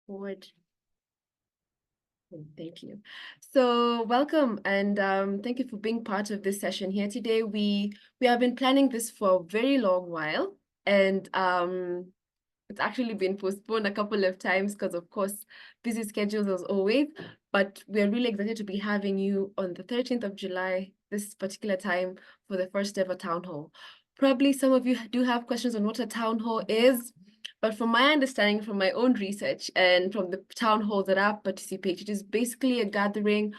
Forward. Thank you. So welcome and thank you for being part of this session here today. We have been planning this for a very long while, and it's actually been postponed a couple of times because, of course, busy schedules as always. But we're really excited to be having you on the 13th of July, this particular time, for the first ever town hall. Probably some of you do have questions on what a town hall is. But from my understanding, from my own research and from the town halls that I've participated, it is basically a gathering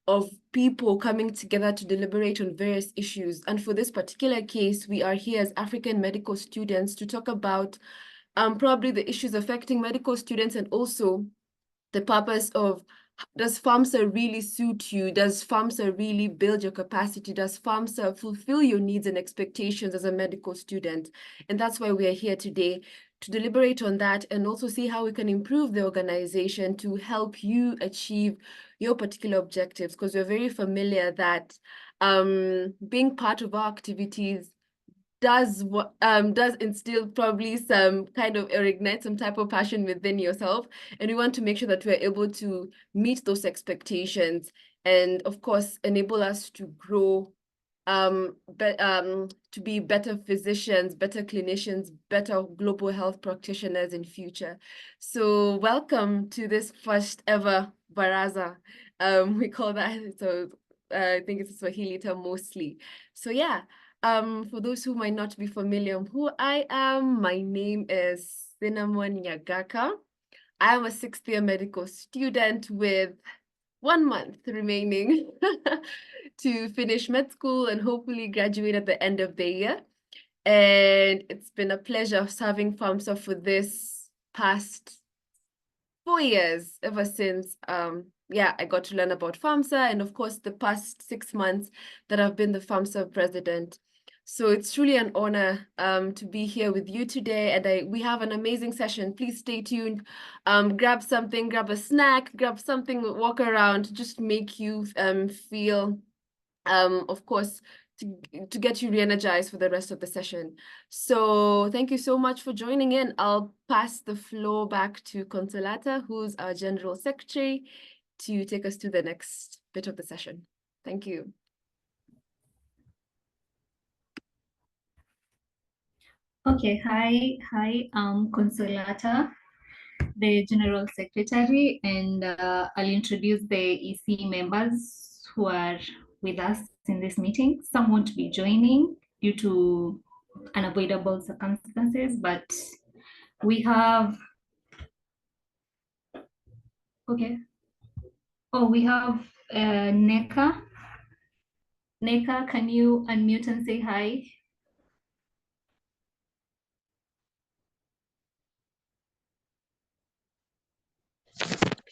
of people coming together to deliberate on various issues. And for this particular case, we are here as African medical students to talk about probably the issues affecting medical students and also the purpose of, does FAMSA really suit you? Does FAMSA really build your capacity? Does FAMSA fulfill your needs and expectations as a medical student? And that's why we are here today, to deliberate on that and also see how we can improve the organization to help you achieve your particular objectives, because we're very familiar that being part of our activities does instill probably some kind of, or ignite some type of passion within yourself, and we want to make sure that we're able to meet those expectations and of course enable us to grow, to be better physicians, better clinicians, better global health practitioners in future. So welcome to this first ever baraza. We call that, so I think it's a Swahili term mostly. So yeah. For those who might not be familiar with who I am, my name is Cinnamon Nyagaka. I am a sixth-year medical student with 1 month remaining to finish med school and hopefully graduate at the end of the year. And it's been a pleasure serving FAMSA for this past 4 years, ever since I got to learn about FAMSA, and of course the past 6 months that I've been the FAMSA president. So it's truly an honor to be here with you today, and we have an amazing session. Please stay tuned. Grab something, grab a snack, grab something, walk around, just make you feel, of course, to get you re-energized for the rest of the session. So thank you so much for joining in. I'll pass the floor back to Consolata, who's our General Secretary, to take us to the next bit of the session. Thank you. Okay, hi, I'm Consolata, the General Secretary, and I'll introduce the EC members who are with us in this meeting. Some won't be joining due to unavoidable circumstances, but we have, okay. Oh, we have Neka. Neka, can you unmute and say hi?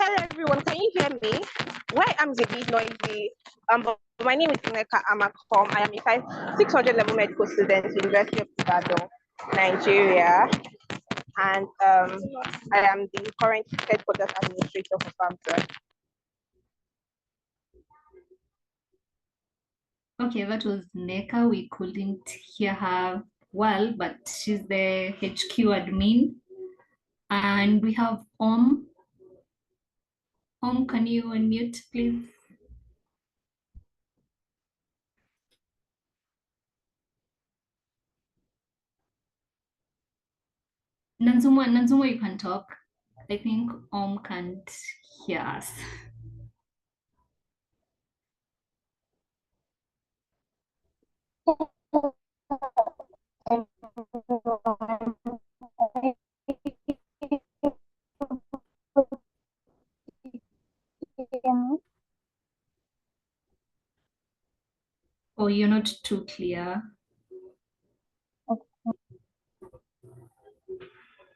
Hello everyone, can you hear me? Why I'm a bit noisy. But my name is Neka Amakom. I am a 600 level medical student, University of Ibadan, Nigeria, and I am the current headquarters administrator for FAMSA. Okay, that was Neka. We couldn't hear her well, but she's the HQ admin. And we have Om. Om, can you unmute, please? Nanzuma, you can talk. I think Om can't hear us. Oh, you're not too clear. Are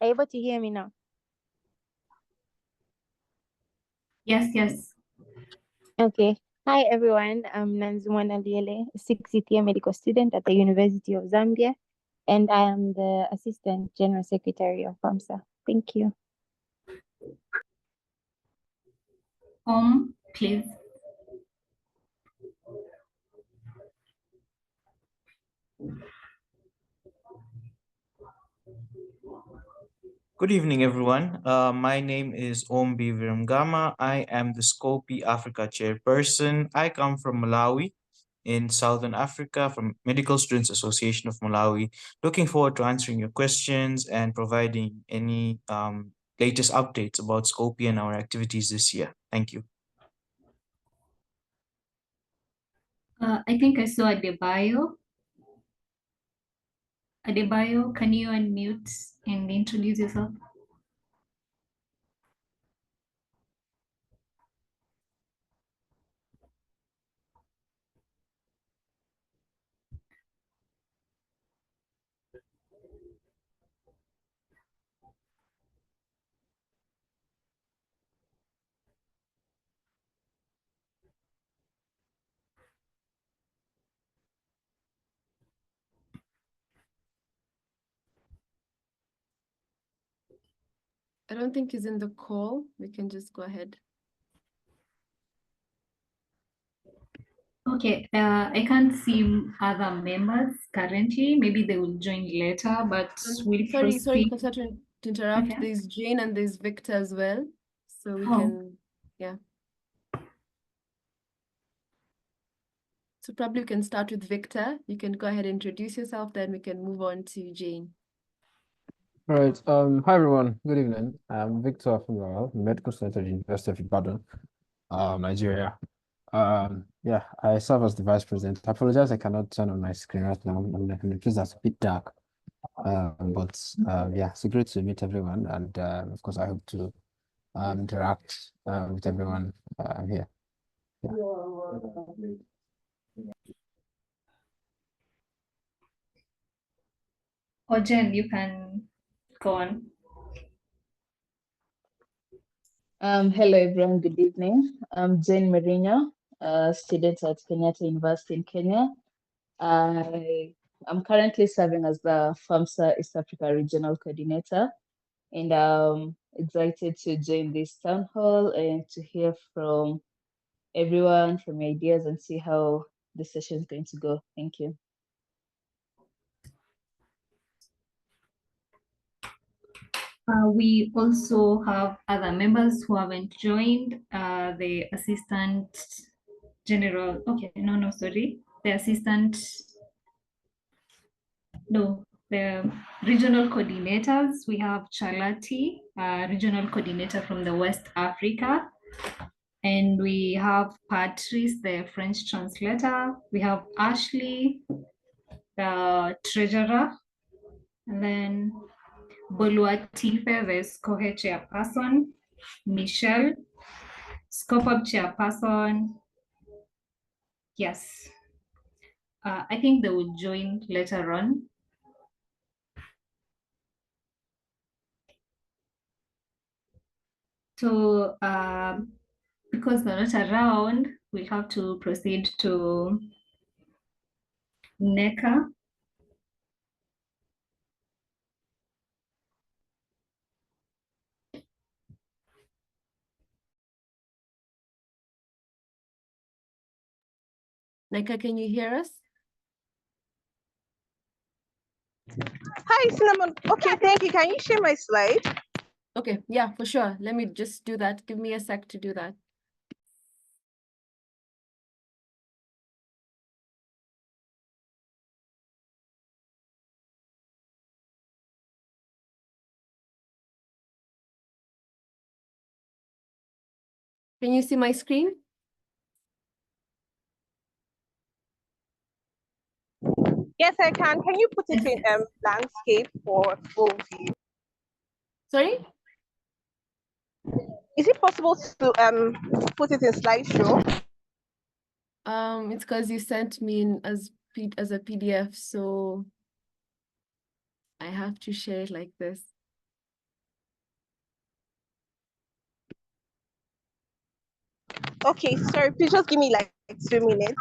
you able to hear me now? Yes. Okay. Hi everyone, I'm Nanzumana Liele, a 60th year medical student at the University of Zambia, and I am the Assistant General Secretary of FAMSA. Thank you. Please. Good evening, everyone. My name is Ombi Viramgama. I am the Scopi Africa chairperson. I come from Malawi in Southern Africa from Medical Students Association of Malawi. Looking forward to answering your questions and providing any latest updates about Scopi and our activities this year. Thank you. I think I saw Adebayo. Adebayo, can you unmute and introduce yourself? I don't think he's in the call. We can just go ahead. Okay, I can't see other members currently. Maybe they will join later, but we'll Sorry, proceed. Kosatra, to interrupt. Okay. There's Jane and there's Victor as well. So we Oh. can, yeah. So probably we can start with Victor. You can go ahead and introduce yourself, then we can move on to Jane. All right. Hi everyone. Good evening. I'm Victor from the Medical Center at the University of Ibadan, Nigeria. Yeah, I serve as the vice president. I apologize, I cannot turn on my screen right now. I'm just that's a bit dark. Yeah, so great to meet everyone, and of course, I hope to interact with everyone here. Yeah. Or Jen, you can go on. Hello everyone, good evening. I'm Jane Mourinho, a student at Kenyatta University in Kenya. I'm currently serving as the FAMSA East Africa Regional Coordinator, and I'm excited to join this town hall and to hear from everyone, from ideas, and see how the session is going to go. Thank you. We also have other members who haven't joined. The Assistant General, okay, no, sorry. The Assistant, no, the Regional Coordinators. We have Charlati, Regional Coordinator from the West Africa. And we have Patrice, the French translator. We have Ashley, the treasurer. And then Boluatife, the SCOHE chairperson. Michelle, SCOPUB chairperson. Yes. I think they will join later on. So because they're not around, we have to proceed to NECA. Nika, can you hear us? Hi, Cinnamon. Okay, thank you. Can you share my slide? Okay, yeah, for sure. Let me just do that. Give me a sec to do that. Can you see my screen? Yes, I can. Can you put it in landscape for full view? Sorry? Is it possible to put it in slideshow? It's because you sent me in as a PDF, so I have to share it like this. Okay, sorry, please just give me like 2 minutes.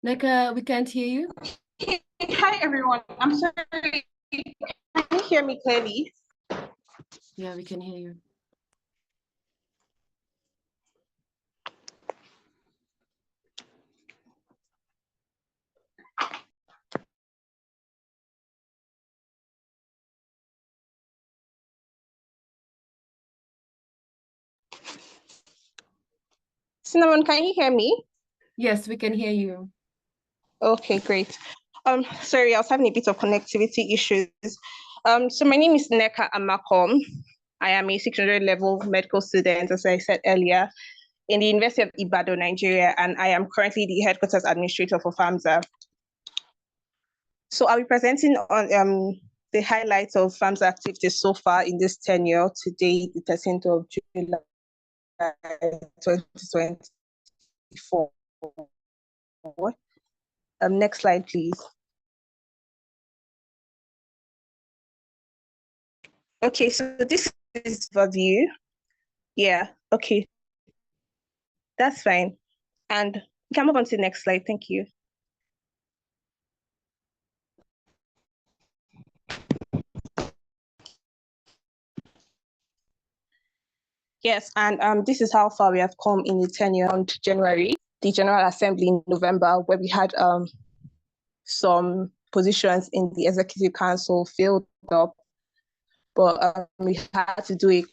Neka, we can't hear you. Hi, everyone. I'm sorry. Can you hear me clearly? Yeah, we can hear you. Cinnamon, can you hear me? Yes, we can hear you. Okay, great. Sorry, I was having a bit of connectivity issues. So my name is Neka Amakom. I am a 600 level medical student, as I said earlier, in the University of Ibadan, Nigeria, and I am currently the headquarters administrator for FAMSA. So I'll be presenting on the highlights of FAMSA activities so far in this tenure today, the 13th of July, 2024. Next slide, please. Okay, so this is the view. Yeah, okay, that's fine. And we can move on to the next slide. Thank you. Yes, and this is how far we have come in the tenure on January, the General Assembly in November, where we had some positions in the Executive Council filled up, but we had to do a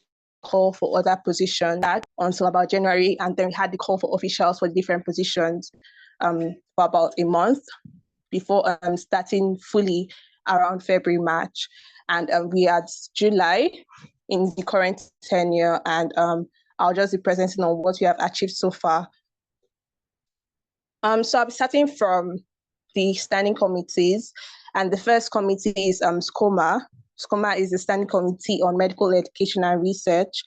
call for other positions until about January, and then we had the call for officials for different positions for about a month before starting fully around February, March. And we had July in the current tenure, and I'll just be presenting on what we have achieved so far. So I'll be starting from the standing committees, and the first committee is SCOMA. SCOMA is the Standing Committee on Medical Education and Research.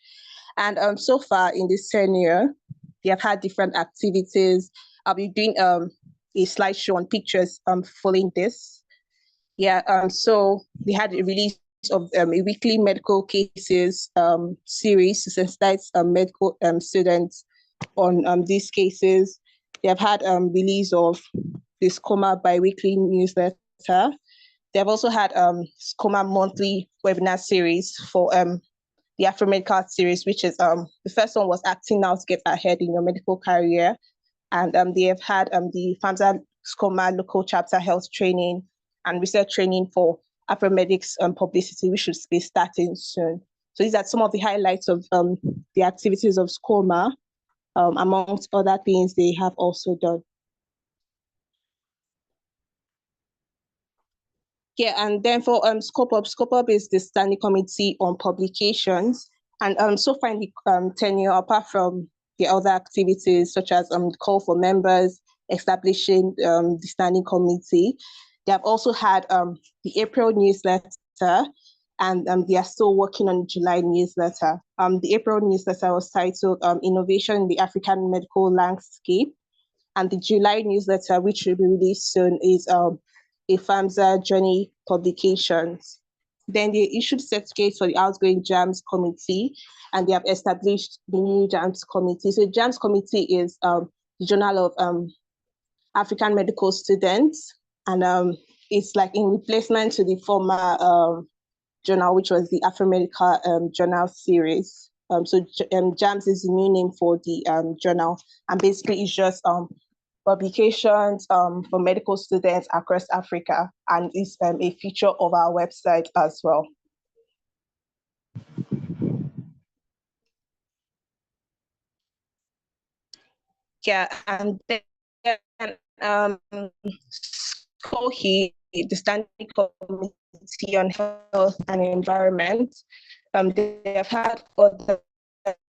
And so far in this tenure, we have had different activities. I'll be doing a slideshow on pictures following this. Yeah, so we had a release of a weekly medical cases series to sensitize medical students on these cases. They have had release of the SCOMA bi-weekly newsletter. They have also had SCOMA monthly webinar series for the Afro-Medical series, which is the first one was Acting Now to Get Ahead in Your Medical Career. And they have had the FAMSA SCOMA local chapter health training and research training for Afro-Medics publicity, which should be starting soon. So these are some of the highlights of the activities of SCOMA, amongst other things they have also done. Yeah, and then for Scope Up is the Standing Committee on Publications. And so far in the tenure, apart from the other activities such as call for members, establishing the Standing Committee, they have also had the April newsletter, and they are still working on the July newsletter. The April newsletter was titled Innovation in the African Medical Landscape. And the July newsletter, which will be released soon, is a FAMSA Journey Publications. Then they issued certificates for the outgoing JAMS committee, and they have established the new JAMS committee. So JAMS committee is the Journal of African Medical Students, and it's like in replacement to the former journal, which was the Afro-Medical Journal series. So JAMS is the new name for the journal, and basically it's just publications for medical students across Africa, and it's a feature of our website as well. Yeah, and then SCOHI, the Standing Committee on Health and Environment, they have had other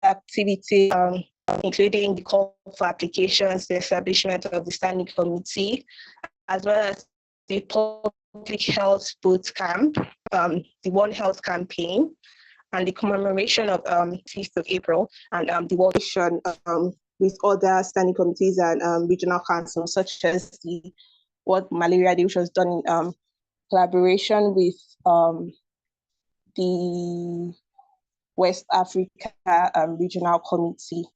activities, including the call for applications, the establishment of the Standing Committee, as well as the Public Health Boot Camp, the One Health campaign, and the commemoration of 5th of April, and the workation with other standing committees and regional councils, such as the World Malaria Day, which was done in collaboration with the West Africa Regional Committee.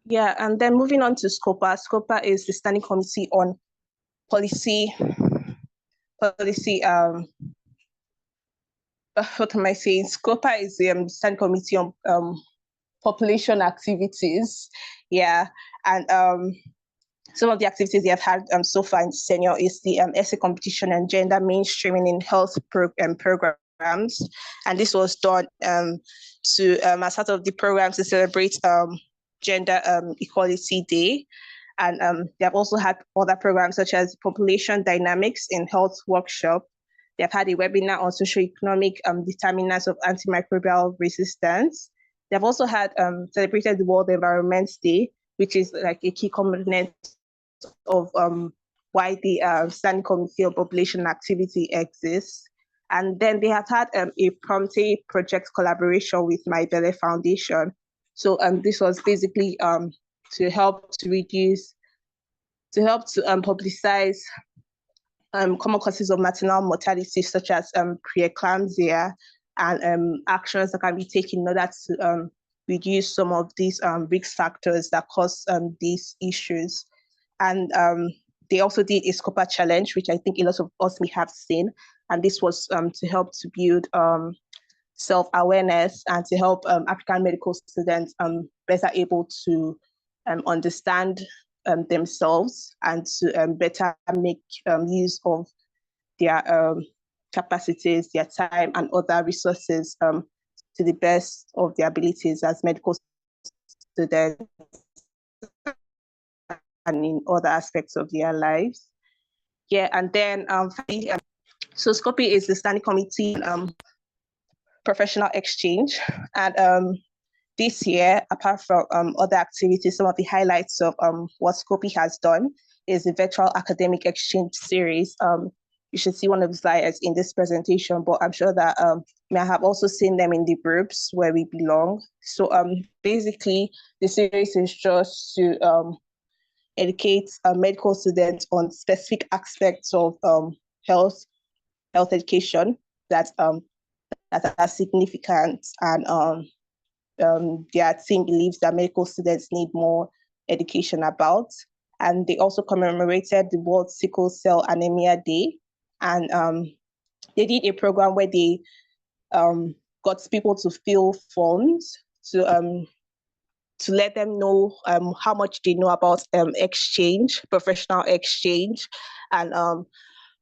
Yeah, and then moving on to SCOPA. SCOPA is the Standing Committee on Policy, what am I saying? SCOPA is the Standing Committee on Population Activities. Yeah, and some of the activities they have had so far in tenure is the essay competition and gender mainstreaming in health programs. And this was done to as part of the program to celebrate Gender Equality Day. And they have also had other programs such as Population Dynamics in Health Workshop. They have had a webinar on socioeconomic determinants of antimicrobial resistance. They've also had celebrated the World Environment Day, which is like a key component of why the Standing Committee on Population Activity exists. And then they have had a Prompte project collaboration with My Belle Foundation. So this was basically to help to publicize common causes of maternal mortality, such as preeclampsia, and actions that can be taken in order to reduce some of these risk factors that cause these issues. And they also did a SCOPA challenge, which I think a lot of us may have seen. And this was to help to build self-awareness and to help African medical students better able to understand themselves and to better make use of their capacities, their time, and other resources to the best of their abilities as medical students and in other aspects of their lives. Yeah, and then so SCOPI is the Standing Committee Professional Exchange. And this year, apart from other activities, some of the highlights of what SCOPI has done is the virtual academic exchange series. You should see one of the slides in this presentation, but I'm sure that may have also seen them in the groups where we belong. So basically, the series is just to educate medical students on specific aspects of health education that are significant, and their team believes that medical students need more education about. And they also commemorated the World Sickle Cell Anemia Day. And they did a program where they got people to fill forms to let them know how much they know about professional exchange, and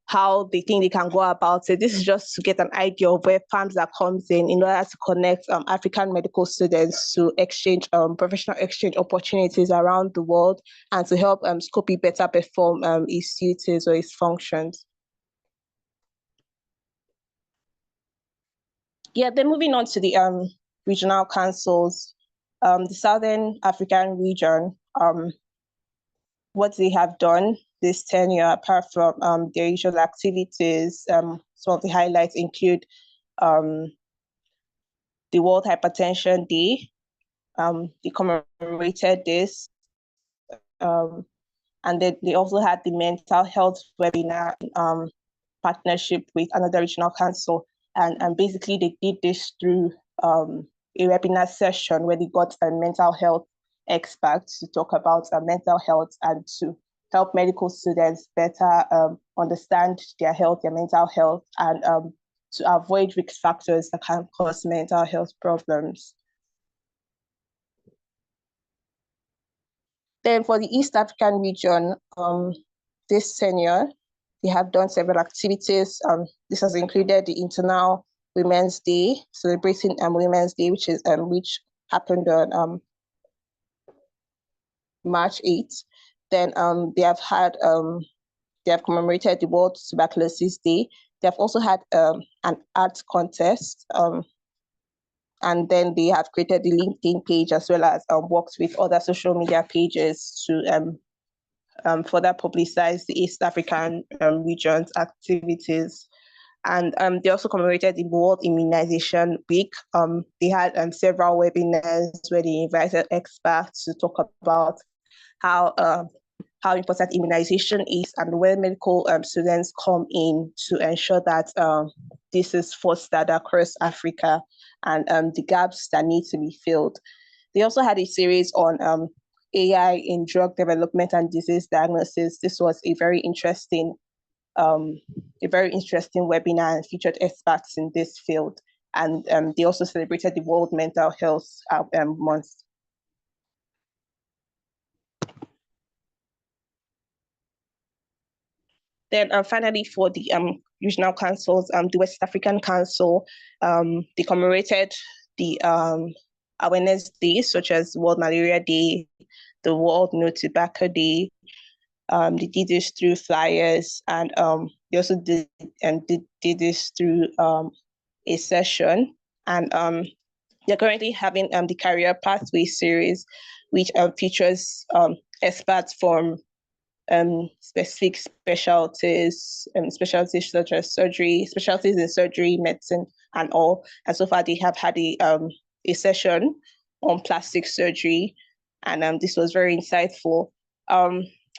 how they think they can go about it. This is just to get an idea of where that comes in order to connect African medical students to exchange professional exchange opportunities around the world, and to help SCOPI better perform its duties or its functions. Yeah, then moving on to the regional councils, the Southern African region, what they have done this tenure, apart from their usual activities, some of the highlights include the World Hypertension Day. They commemorated this, and then they also had the mental health webinar partnership with another regional council, and basically they did this through a webinar session where they got a mental health experts to talk about mental health and to help medical students better understand their health, their mental health, and to avoid risk factors that can cause mental health problems. Then for the East African region, this tenure, they have done several activities. This has included the International Women's Day, celebrating Women's Day, which happened on March 8th. Then they have commemorated the World Tuberculosis Day. They have also had an art contest, and then they have created the LinkedIn page, as well as worked with other social media pages to further publicize the East African region's activities. And they also commemorated the World Immunization Week. They had several webinars where they invited experts to talk about how important immunization is, and where medical students come in to ensure that this is fostered across Africa, and the gaps that need to be filled. They also had a series on AI in drug development and disease diagnosis. This was a very interesting webinar and featured experts in this field. And they also celebrated the World Mental Health Month. Then finally, for the regional councils, the West African Council, they commemorated the awareness days such as World Malaria Day, the World No Tobacco Day. They did this through flyers, and they also did this through a session. And they're currently having the Career Pathway series, which features experts from specific specialties such as surgery, specialties in surgery, medicine, and all. And so far, they have had a session on plastic surgery, and this was very insightful. At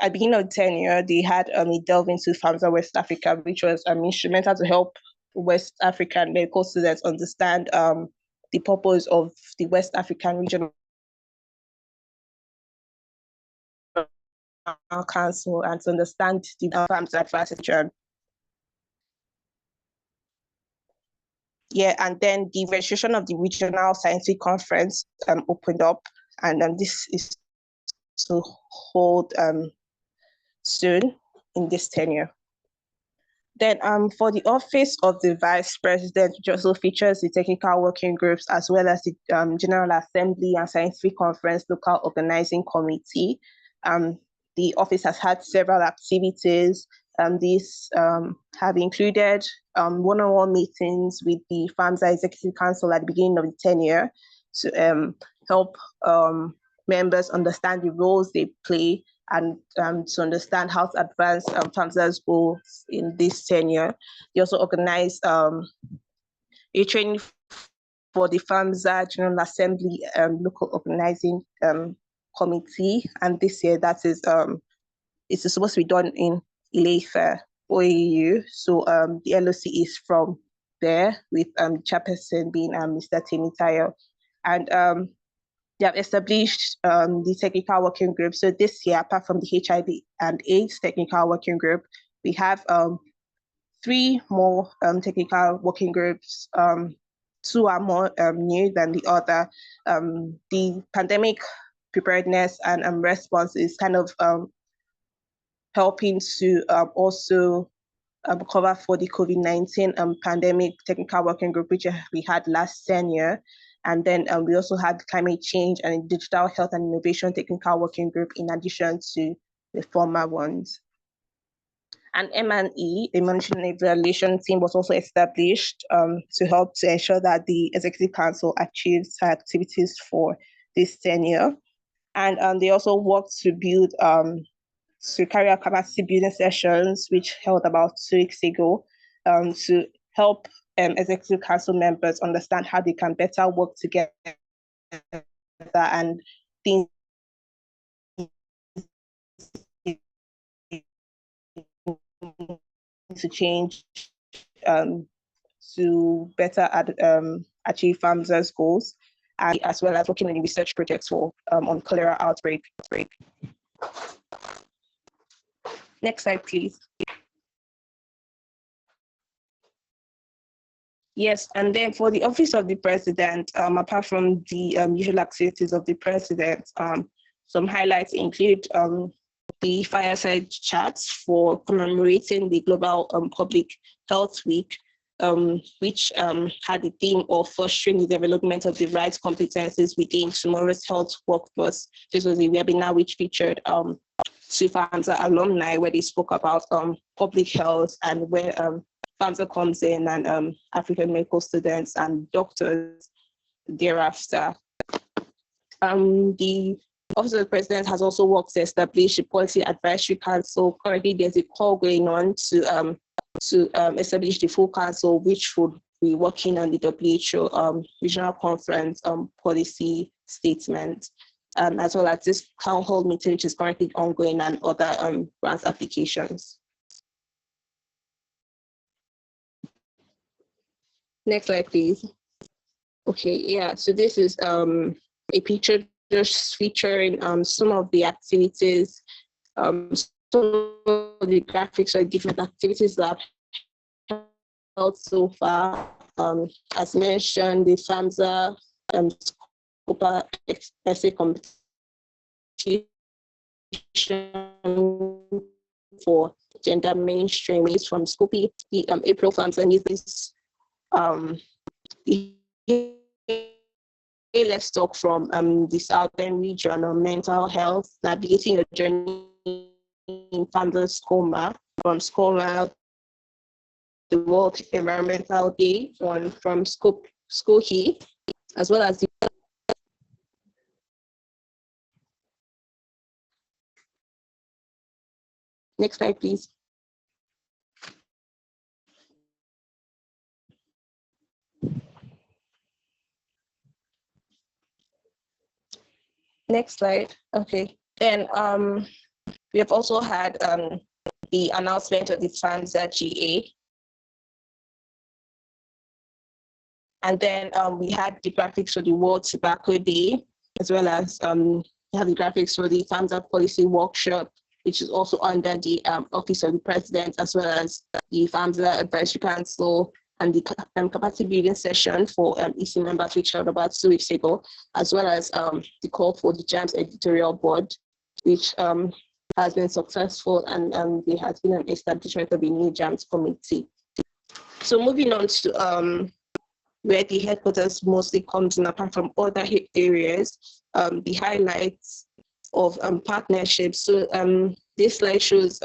the beginning of the tenure, they had a delve into FAMSA West Africa, which was instrumental to help West African medical students understand the purpose of the West African Regional Council and to understand the FAMSA advantage. Yeah, and then the registration of the regional scientific conference opened up, and this is to hold soon in this tenure. Then for the office of the vice president, which also features the technical working groups as well as the General Assembly and Scientific Conference Local Organizing Committee. The office has had several activities. These have included one-on-one meetings with the FAMSA Executive Council at the beginning of the tenure to help members understand the roles they play and to understand how to advance FAMSA's goals in this tenure. They also organized a training for the FAMSA General Assembly Local Organizing Committee, and this year that is it's supposed to be done in Ileife, OAU. So the LOC is from there, with chairperson being Mr. Temitayo, and they have established the technical working group. So this year, apart from the HIV and AIDS technical working group, we have 3 more technical working groups. 2 are more new than the other. The pandemic preparedness and response is kind of helping to also cover for the COVID-19 pandemic technical working group, which we had last tenure. And then we also had climate change and digital health and innovation technical working group in addition to the former ones. And M&E, the monitoring and evaluation team, was also established to help to ensure that the Executive Council achieves her activities for this tenure. And they also worked to build, to carry out capacity building sessions, which held about 2 weeks ago, to help Executive Council members understand how they can better work together and things to change to better achieve FAMSA's goals, and as well as working on research projects for on cholera outbreak. Next slide, please. Yes, and then for the Office of the President, apart from the usual activities of the President, some highlights include the fireside chats for commemorating the Global Public Health Week, which had the theme of fostering the development of the right competencies within tomorrow's health workforce. This was a webinar which featured 2 FAMSA alumni, where they spoke about public health and where FAMSA comes in, and African medical students and doctors thereafter. The Office of the President has also worked to establish a policy advisory council. Currently, there's a call going on to establish the full council, which would be working on the WHO regional conference policy statement, as well as this Townhall Meeting, which is currently ongoing, and other grant applications. Next slide, please. Okay, yeah, so this is a picture just featuring some of the activities, some of the graphics or different activities that I've held so far. As mentioned, the FAMSA Scopa essay competition for gender mainstream is from Scoopy, the April FAMSA News. Let's talk from the Southern region on mental health, navigating a journey in FAMSA SCOMA, from SCOMA, the World Environmental Day, from Skokie, as well as the next slide, please. Next slide. Okay. Then we have also had the announcement of the FAMSA GA. And then we had the graphics for the World Tobacco Day, as well as we have the graphics for the FAMSA Policy Workshop, which is also under the Office of the President, as well as the FAMSA Advisory Council and the capacity building session for EC members, which held about 2 weeks ago, as well as the call for the JAMS editorial board, which has been successful, and there has been an establishment of a new JAMS committee. So moving on to where the headquarters mostly comes in, apart from other areas, the highlights of partnerships. So this slide shows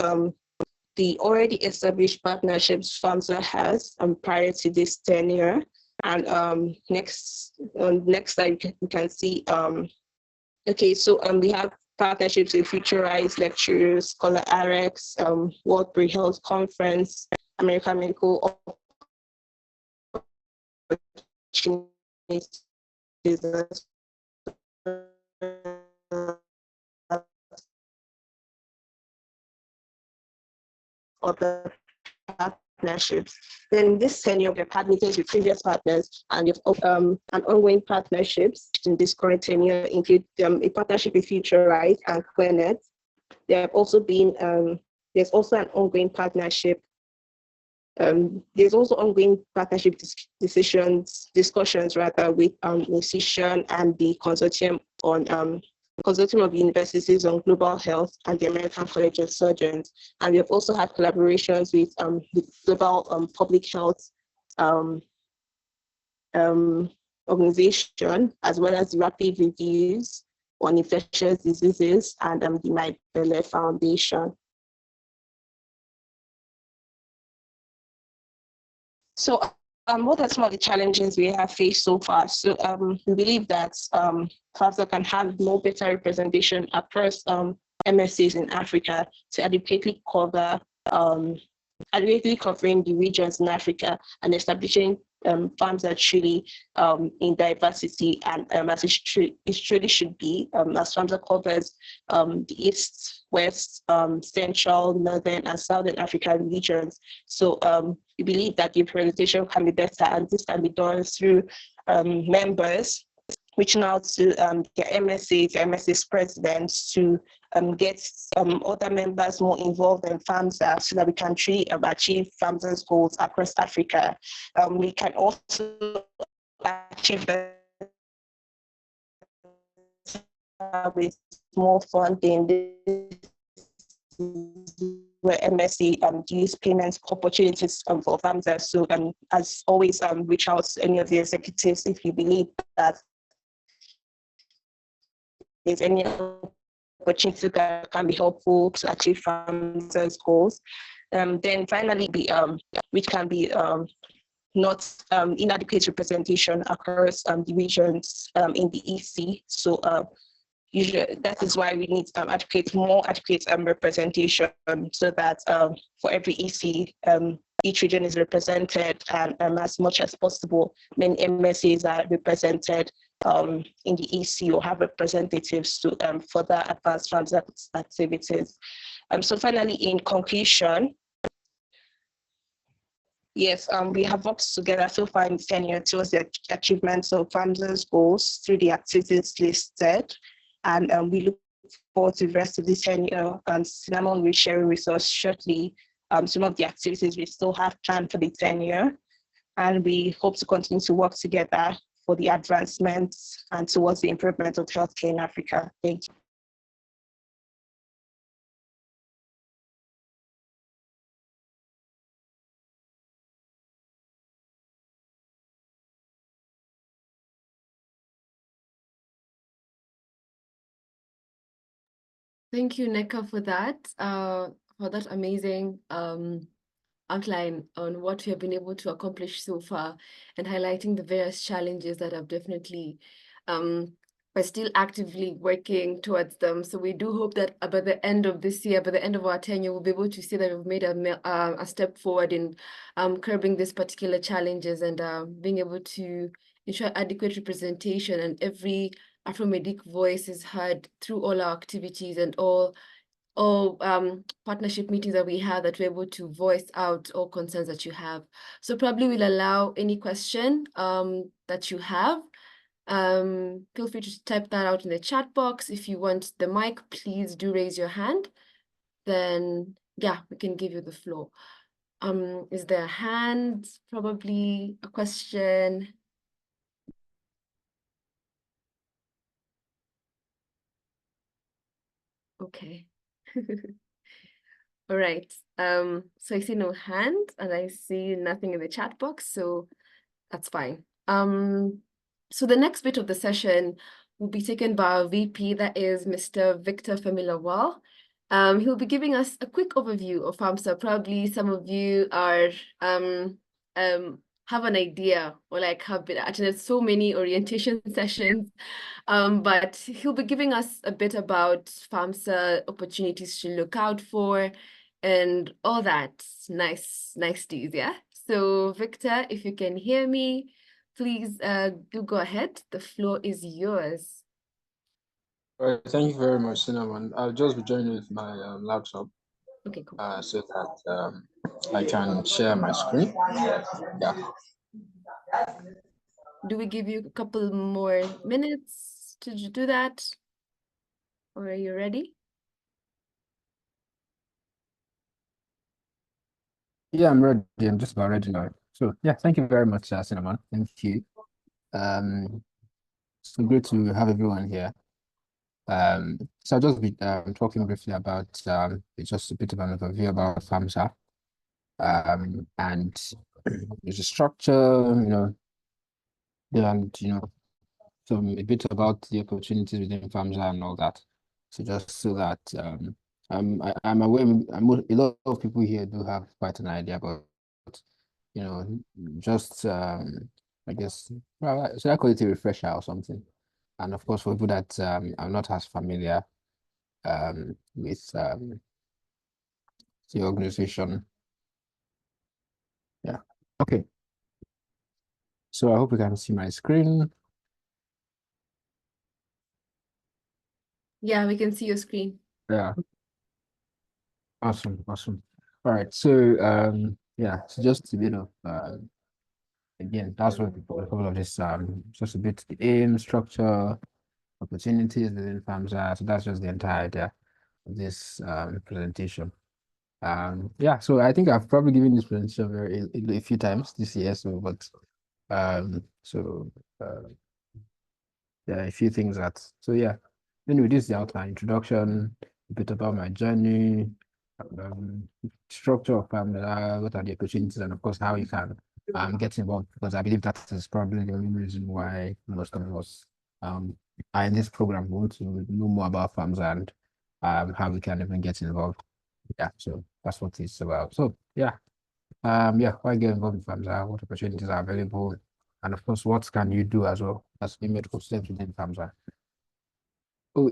the already established partnerships FAMSA has prior to this tenure. And next slide, we can see, okay, so we have partnerships with Futurize Lectures, Scholar RX, World Pre-Health Conference, American Medical other partnerships. Then this tenure, we've had meetings with previous partners, and ongoing partnerships in this current tenure include a partnership with Futurize and ClearNet. There have also been there's also an ongoing partnership. There's also ongoing partnership discussions with Musician and the consortium on Consortium of Universities on Global Health and the American College of Surgeons. And we have also had collaborations with the Global Public Health Organization, as well as the Rapid Reviews on Infectious Diseases and the Mike Belle Foundation. So what are some of the challenges we have faced so far? So we believe that FAMSA can have more better representation across MSCs in Africa to adequately cover, adequately covering the regions in Africa and establishing FAMSA truly in diversity and as it truly should be, as FAMSA covers the East, West, Central, Northern, and Southern African regions. So we believe that the representation can be better, and this can be done through members reaching out to their MSCs presidents to get other members more involved in FAMSA so that we can achieve FAMSA's goals across Africa. We can also achieve that with more funding, where MSC use payments opportunities for FAMSA. So as always, reach out to any of the executives if you believe that there's any opportunity that can be helpful to achieve FAMSA's goals. Then finally, which can be not inadequate representation across the regions in the EC. So usually that is why we need more adequate representation, so that for every EC, each region is represented, and as much as possible, many MSCs are represented in the EC or have representatives to further advance FAMSA activities. So finally, in conclusion, yes, we have worked together so far in tenure towards the achievements of FAMSA's goals through the activities listed. And we look forward to the rest of this tenure. And Cinnamon will share with us shortly some of the activities we still have planned for the tenure. And we hope to continue to work together for the advancements and towards the improvement of healthcare in Africa. Thank you. Thank you, Neka, for that amazing outline on what we have been able to accomplish so far and highlighting the various challenges that have definitely we're still actively working towards them. So we do hope that by the end of this year, by the end of our tenure, we'll be able to see that we've made a step forward in curbing these particular challenges and being able to ensure adequate representation and every Afro-Medic voice is heard through all our activities and all partnership meetings that we have, that we're able to voice out all concerns that you have. So probably we'll allow any question that you have. Feel free to type that out in the chat box. If you want the mic, please do raise your hand. Then yeah, we can give you the floor. Is there a hand? Probably a question. Okay. All right. So I see no hand and I see nothing in the chat box, so that's fine. So the next bit of the session will be taken by our VP, that is Mr. Victor Femilawal. He'll be giving us a quick overview of FAMSA. Probably some of you are have an idea or like have been attended so many orientation sessions. But he'll be giving us a bit about FAMSA, opportunities to look out for, and all that niceties, yeah? So Victor, if you can hear me, please do go ahead. The floor is yours. All right, thank you very much, Cinnamon. I'll just be joining with my laptop Okay, cool. so that I can share my screen. Yeah. Do we give you a couple more minutes to do that? Or are you ready? Yeah, I'm ready. I'm just about ready now. So yeah, thank you very much, Cinnamon. Thank you. So good to have everyone here. So I'll just be talking briefly about just a bit of an overview about FAMSA. And there's a structure, and so a bit about the opportunities within FAMSA and all that. So just so that I'm aware, a lot of people here do have quite an idea, but just I guess, well, should I call it a refresher or something? And of course, for people that are not as familiar with the organization. Yeah. Okay. So I hope you can see my screen. Yeah, we can see your screen. Yeah. Awesome. Awesome. All right. So yeah, so just a bit of again, that's what a couple of this just a bit the aim, structure, opportunities within FAMSA. So that's just the entire idea of this presentation. Yeah, so I think I've probably given this presentation a few times this year, so but so yeah, a few things yeah. Anyway, this is the outline, introduction, a bit about my journey, structure of FAMSA, what are the opportunities, and of course how you can get involved, because I believe that is probably the only reason why most of us are in this program. We want to know more about FAMSA and how we can even get involved. Yeah, so that's what it's about. So yeah, why get involved in FAMSA? What opportunities are available, and of course, what can you do as well as a medical student within FAMSA? Oh,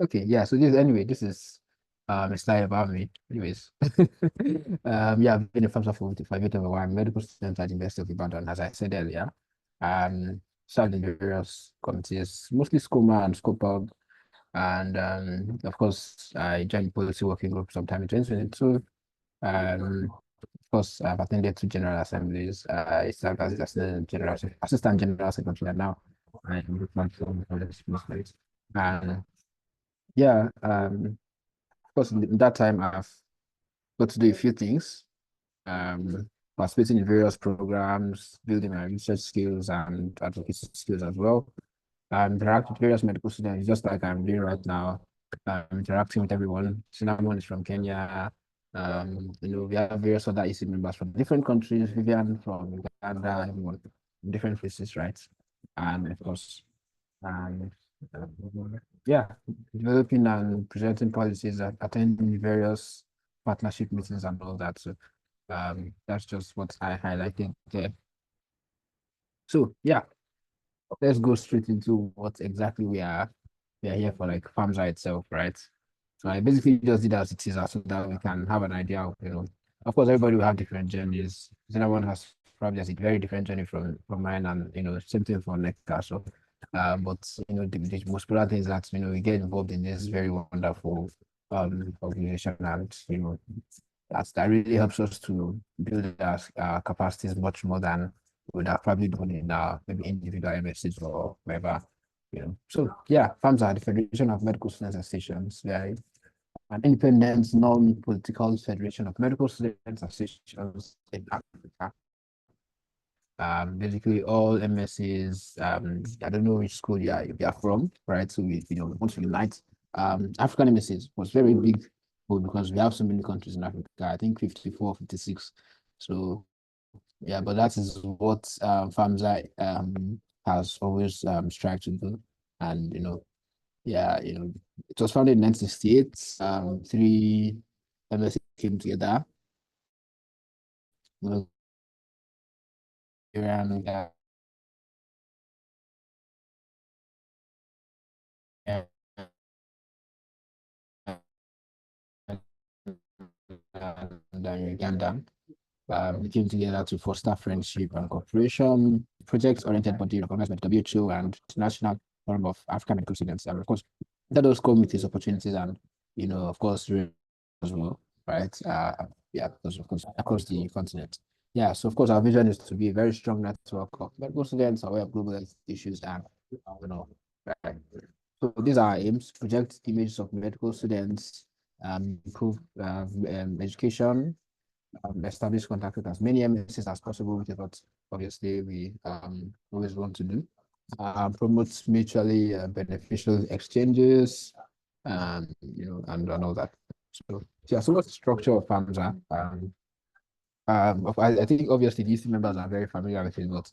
okay, yeah. So this is a slide about me. Anyways, yeah, I've been in FAMSA for a bit of a while. I'm a medical student at the University of Ibadan, as I said earlier. Served in various committees, mostly SCOMA and SCOPAG. And of course, I joined policy working group sometime in 2022. Of course, I've attended two general assemblies. I served as assistant general secretary, and now I'm responsible for the space. And Yeah, of course, in that time I've got to do a few things. Participating in various programs, building my research skills and advocacy skills as well. Interact with various medical students, just like I'm doing right now. Interacting with everyone. Cinnamon is from Kenya. We have various other EC members from different countries. Vivian from Uganda, everyone from different places, right? And of course, um, yeah, developing and presenting policies, attending various partnership meetings and all that. So that's just what I highlighted there. So yeah, let's go straight into what exactly we are here for, like FAMSA itself, right? So I basically just did as it is so that we can have an idea of, of course, everybody will have different journeys. Everyone has probably has a very different journey from mine, and same thing for NECA. So, but the most important thing is that we get involved in this very wonderful organization, and that really helps us to build our capacities much more than we would have probably done in maybe individual MSCs or whatever. So yeah, FAMS are the Federation of Medical Students Associations. We are an independent, non-political federation of medical students associations in Africa. Basically all MSCs, I don't know which school you are from, right? So we want to unite. African MSCs was very big because we have so many countries in Africa. I think 54, 56. So yeah, but that is what FAMSA has always strived to do. And yeah, it was founded in 1968. Three MSC came together. And, Uganda. We came together to foster friendship and cooperation, project-oriented body recognized by the WHO and International Forum of African Medical Students. And of course, that does come with these opportunities and, of course, as well, right? Yeah, because of course, across the continent. Yeah, so of course, our vision is to be a very strong network of medical students aware of global health issues and, right. So these are our aims: project images of medical students, improve education, establish contact with as many MSCs as possible, which is what obviously we always want to do. Promote mutually beneficial exchanges, and all that. So yeah, so what's the structure of FAMSA? I think obviously these members are very familiar with it, but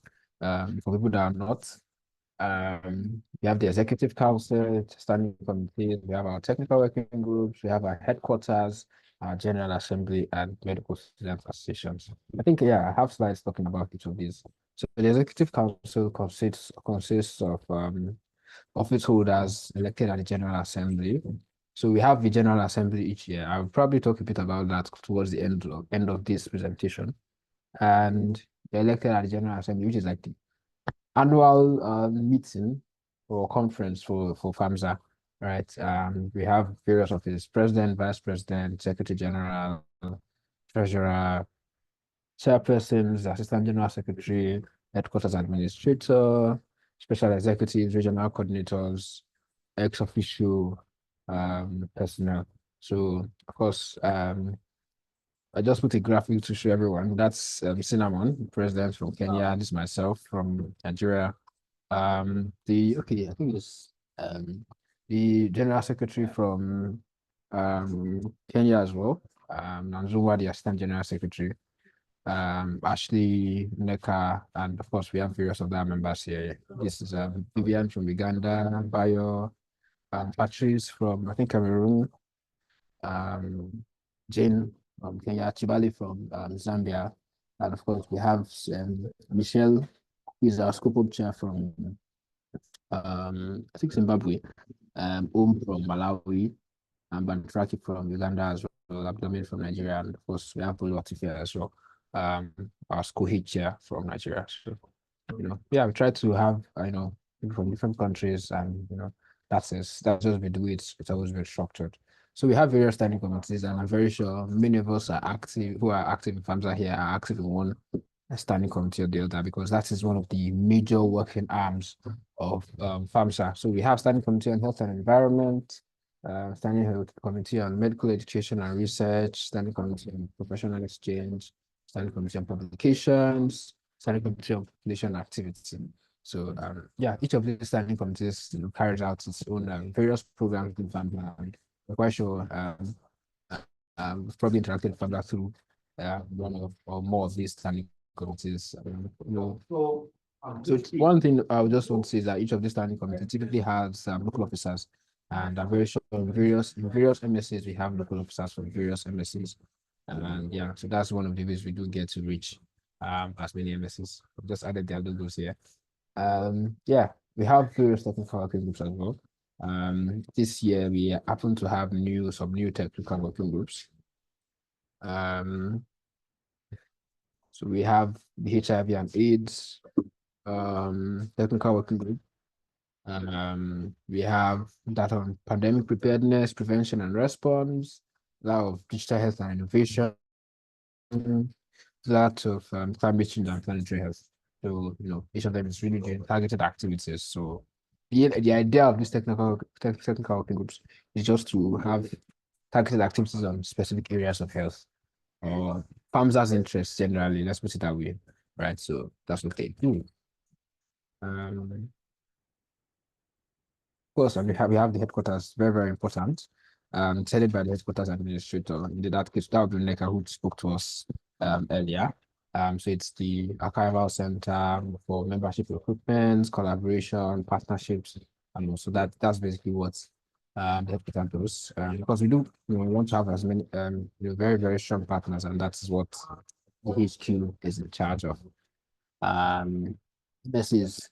for people that are not, we have the executive council, standing committees, we have our technical working groups, we have our headquarters, our general assembly, and medical student associations. I think, yeah, I have slides talking about each of these. So the executive council consists of office holders elected at the general assembly. So we have the general assembly each year. I'll probably talk a bit about that towards the end of this presentation. And they're elected at the general assembly, which is like the annual meeting or conference for FAMSA, right? We have various offices: president, vice president, secretary general, treasurer, chairpersons, assistant general secretary, headquarters administrator, special executives, regional coordinators, ex officio personnel. So of course, I just put a graphic to show everyone. That's Cinnamon, president from Kenya. This is myself from Nigeria. I think it's the general secretary from Kenya as well. Nanzuma, the assistant general secretary. Ashley, Neka, and of course we have various other members here. This is Vivian from Uganda, Bayo, Patrice from I think Cameroon, um, Jane from Kenya, Chibali from Zambia, and of course we have Michelle, who is our scope up chair from I think Zimbabwe, from Malawi, and Bantraki from Uganda as well, Abdomen from Nigeria, and of course we have Boluwatifia as well, our school head chair from Nigeria. So, yeah, we try to have, people from different countries, and that's just the way it's always been structured. So we have various standing committees, and I'm very sure many of us who are active in FAMSA here are active in one standing committee or the other, because that is one of the major working arms of FAMSA. So we have standing committee on health and environment, Standing Committee on Medical Education and Research, Standing Committee on Professional Exchange, Standing Committee on Publications, Standing Committee on Population Activity. So yeah, each of these standing committees carries out its own various programs with FAMLA, and we're quite sure we've probably interacted with FAMLA through one of or more of these standing committees. So one thing I would just want to say is that each of these standing committees typically has local officers, and I'm very sure in various MSCs we have local officers from various MSCs, and yeah, so that's one of the ways we do get to reach as many MSCs. I've just added their logos here. Yeah, we have various technical working groups as well. This year we happen to have some new technical working groups. So we have the HIV and AIDS technical working group. We have that on pandemic preparedness, prevention and response, that of digital health and innovation, that of climate change and planetary health. So, each of them is really doing targeted activities. So the idea of these technical working groups is just to have targeted activities on specific areas of health or farmers' interests generally, let's put it that way. Right. So that's what they do. Of course, and we have the headquarters, very, very important. It's headed by the headquarters administrator. In that case, that would be Neka who spoke to us earlier. So it's the archival center for membership recruitment, collaboration, partnerships, and also that's basically what the headquarters does. Because we do want to have as many very, very strong partners, and that's what the HQ is in charge of. This is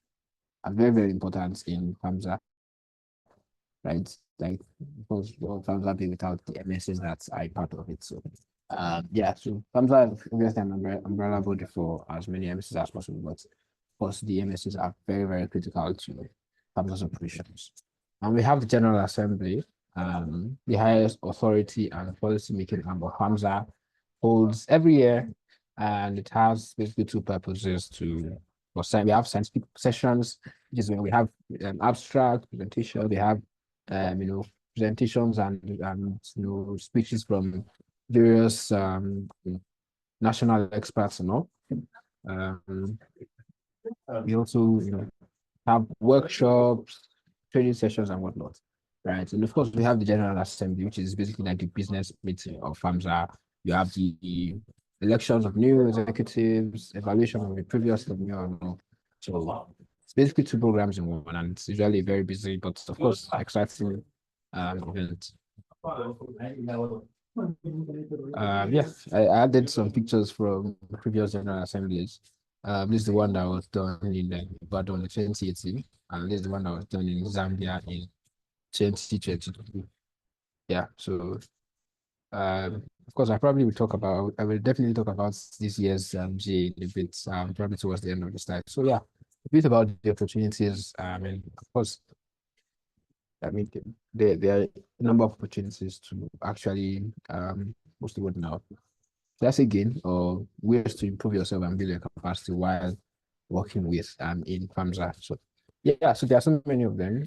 very, very important in Hamza, right? Like, because Hamza be without the MSs that are part of it. So yeah, so Hamza is obviously an umbrella body for as many MSs as possible, but of course the MSs are very, very critical to Hamza's operations. And we have the General Assembly, the highest authority and policy making arm of Hamza, holds every year, and it has basically two purposes we have scientific sessions, which is when we have abstract presentation, we have presentations and speeches from various national experts and all. We also have workshops, training sessions and whatnot. Right. And of course we have the General Assembly, which is basically like the business meeting of FAMSA. You have the elections of new executives, evaluation of the previous tenure. So it's basically two programs in one, and it's usually very busy, but of course exciting event. Yes, I added some pictures from previous General Assemblies. This is the one that was done in Ibadan in 2018, and this is the one that was done in Zambia in 2022. Yeah, so of course, I will definitely talk about this year's GA in a bit, probably towards the end of the slide. So yeah, a bit about the opportunities. And of course, there are a number of opportunities to actually mostly what now. That's again, or ways to improve yourself and build your capacity while working with in FAMSA. So yeah, so there are so many of them.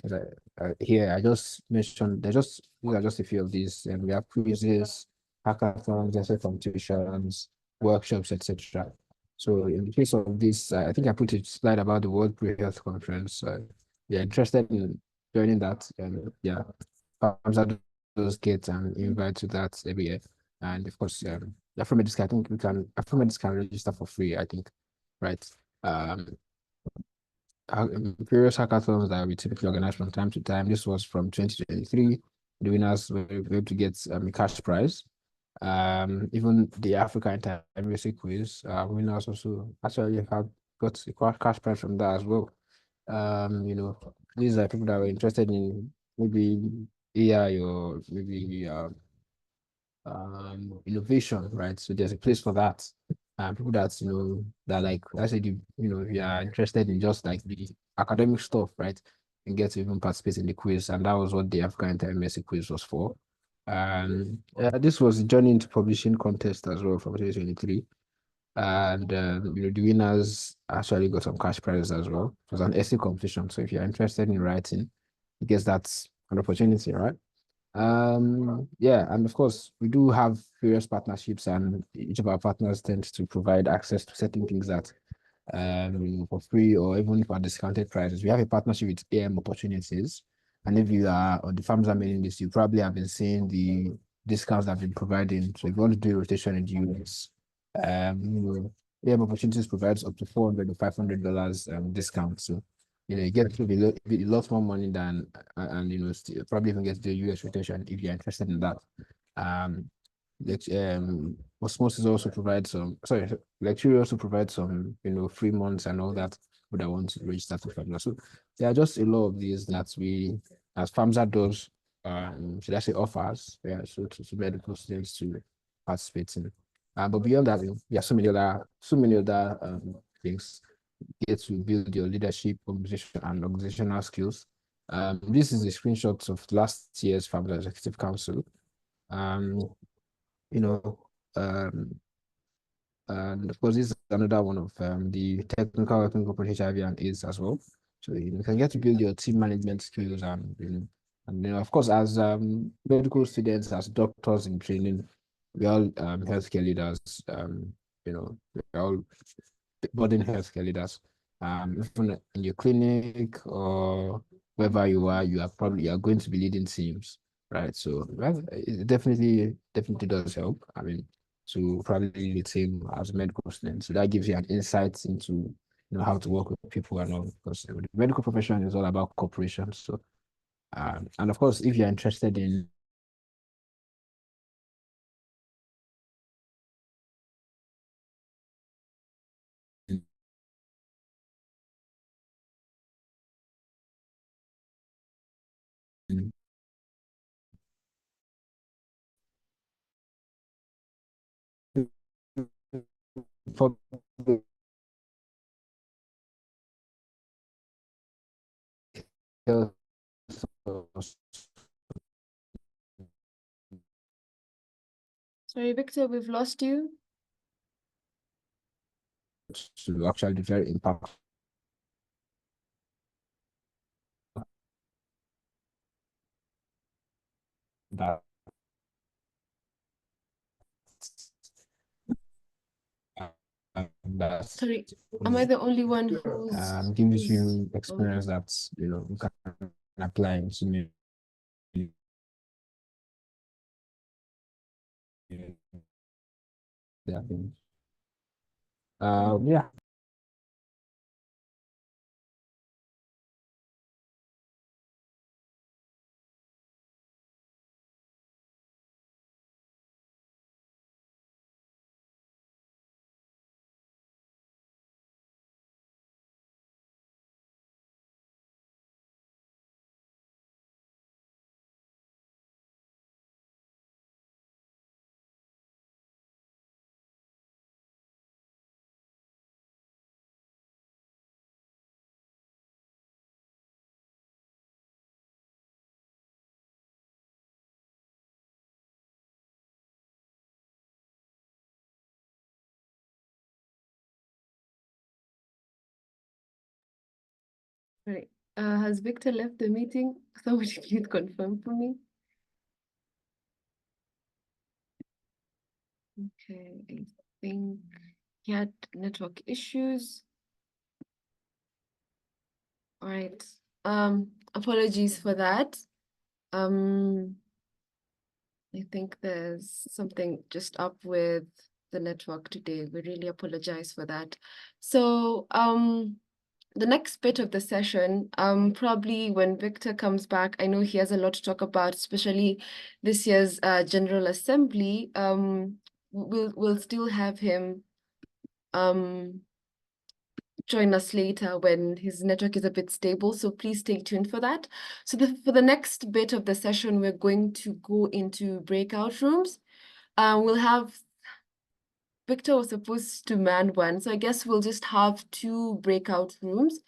Here I just mentioned these are just a few of these, and we have quizzes, hackathons, essay competitions, workshops, etc. So in the case of this, I think I put a slide about the World Pre-Health Conference. If you're interested in joining that, yeah, FAMSA does get an invite to that every year, and of course, Afromedics, I think Afromedics can register for free, I think, right? Various hackathons that we typically organize from time to time. This was from 2023. The winners were able to get a cash prize. Even the Africa Inter-MSc quiz, winners also actually have got a cash prize from that as well. These are people that were interested in maybe AI or maybe innovation, right? So there's a place for that. People that that like I said, if you are interested in just like the academic stuff, right, and get to even participate in the quiz, and that was what the African Inter-MSc quiz was for. This was the Journey into Publishing contest as well from 2023, and the winners actually got some cash prizes as well. It was an essay competition, so if you're interested in writing, I guess that's an opportunity, right? Yeah, and of course we do have various partnerships, and each of our partners tends to provide access to certain things that for free or even for discounted prices. We have a partnership with AM Opportunities, and if you are on the Farmers mailing list, you probably have been seeing the discounts that have been providing. So if you want to do a rotation in the US, AM Opportunities provides up to $400 to $500 discount. So you get to be a lot more money than and still, probably even get the US rotation if you're interested in that. Osmosis also provides some, sorry, Lecture also provides some, free months and all that would I want to register to FAMSA. So there are just a lot of these that we, as FAMSA does, should I say offers, yeah, so to medical students to participate in. But beyond that, there are so many other things. Get to build your leadership, organization, and organizational skills. This is a screenshot of last year's FAMSA Executive Council. Um, you know, um, and of course, this is another one of the technical working group on HIV and AIDS as well. So you can get to build your team management skills and of course, as medical students, as doctors in training, we all healthcare leaders. We're all budding healthcare leaders. Even in your clinic or wherever you are going to be leading teams, right? So it definitely does help. I mean, to probably lead a team as a medical student. So that gives you an insight into how to work with people and all, because the medical profession is all about cooperation. So and of course, if you're interested in public health Sorry, Victor, we've lost you. to actually be very impactful. That Sorry, am I the only one gives who's you experience that you can apply into their things. Yeah. right? Has Victor left the meeting? Somebody please confirm for me. Okay, I think he had network issues. All right. Apologies for that. I think there's something just up with the network today. We really apologize for that. So, the next bit of the session, probably when Victor comes back, I know he has a lot to talk about, especially this year's General Assembly. We'll still have him join us later when his network is a bit stable. So please stay tuned for that. So for the next bit of the session, we're going to go into breakout rooms. We'll have Victor was supposed to man one, so I guess we'll just have two breakout rooms.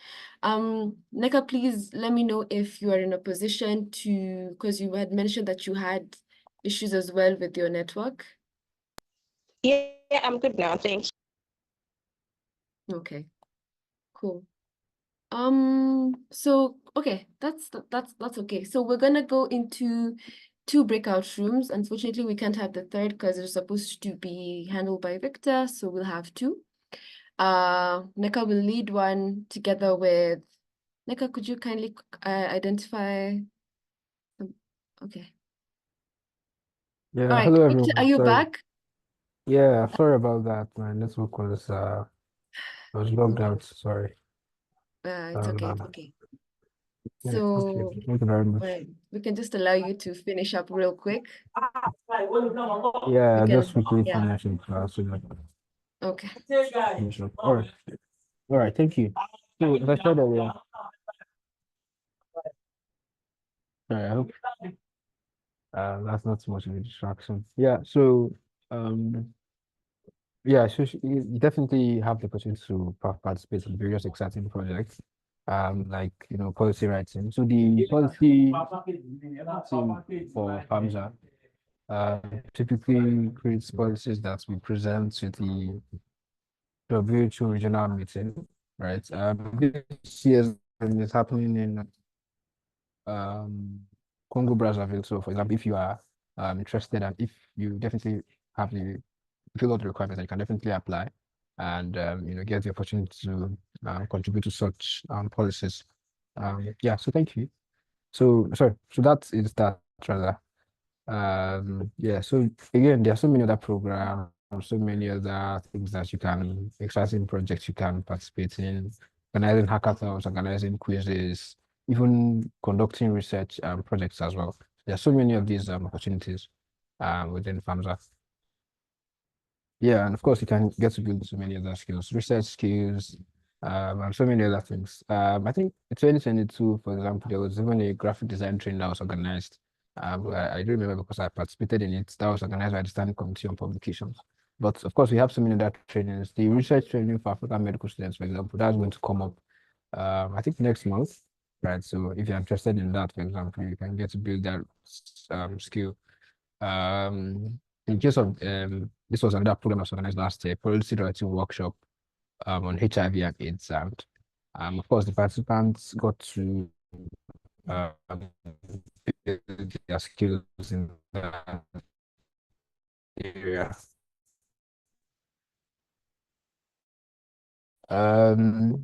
Neka, please let me know if you are in a position to, because you had mentioned that you had issues as well with your network. Yeah, I'm good now. Thanks. Okay, cool. So okay, that's okay. So we're gonna go into two breakout rooms. Unfortunately, we can't have the third because it was supposed to be handled by Victor, so we'll have two. Neka will lead one together with Neka. Could you kindly identify? Okay. Yeah, All right, hello Victor, are everyone. you Sorry. back? Yeah, sorry about that. My network was logged out. Sorry. It's okay. It's Um, okay. yeah, okay. So, Thank you very much. right, we can just allow you to finish up real quick. Yeah, We just can, quickly yeah. finishing class so that Okay. finish up. All right. All right. Thank you. So, as I said earlier, sorry, I hope that's not too much of a distraction. Yeah. So, um, yeah, so you definitely have the opportunity to participate in various exciting projects, like policy writing. So the policy team for FAMSA typically creates policies that we present to the WHO regional meeting, right? This year's is happening in Congo Brazzaville. So, for example, if you are interested and if you definitely have the fill out the requirements, and you can definitely apply and get the opportunity to contribute to such policies. Yeah, so thank you. So sorry, so that is that rather. Yeah, so again, there are so many other programs, so many other things that you can, exciting projects you can participate in, organizing hackathons, organizing quizzes, even conducting research projects as well. There are so many of these opportunities within FAMSA. Yeah, and of course you can get to build so many other skills, research skills, and so many other things. I think in 2022, for example, there was even a graphic design training that was organized. I do remember because I participated in it. That was organized by the Standing Committee on Publications. But of course, we have so many other trainings. The research training for African medical students, for example, that's going to come up, I think next month, right? So if you're interested in that, for example, you can get to build that skill. In case of this was another program that was organized last year, policy writing workshop on HIV and AIDS, and of course the participants got to um, build their skills in that area.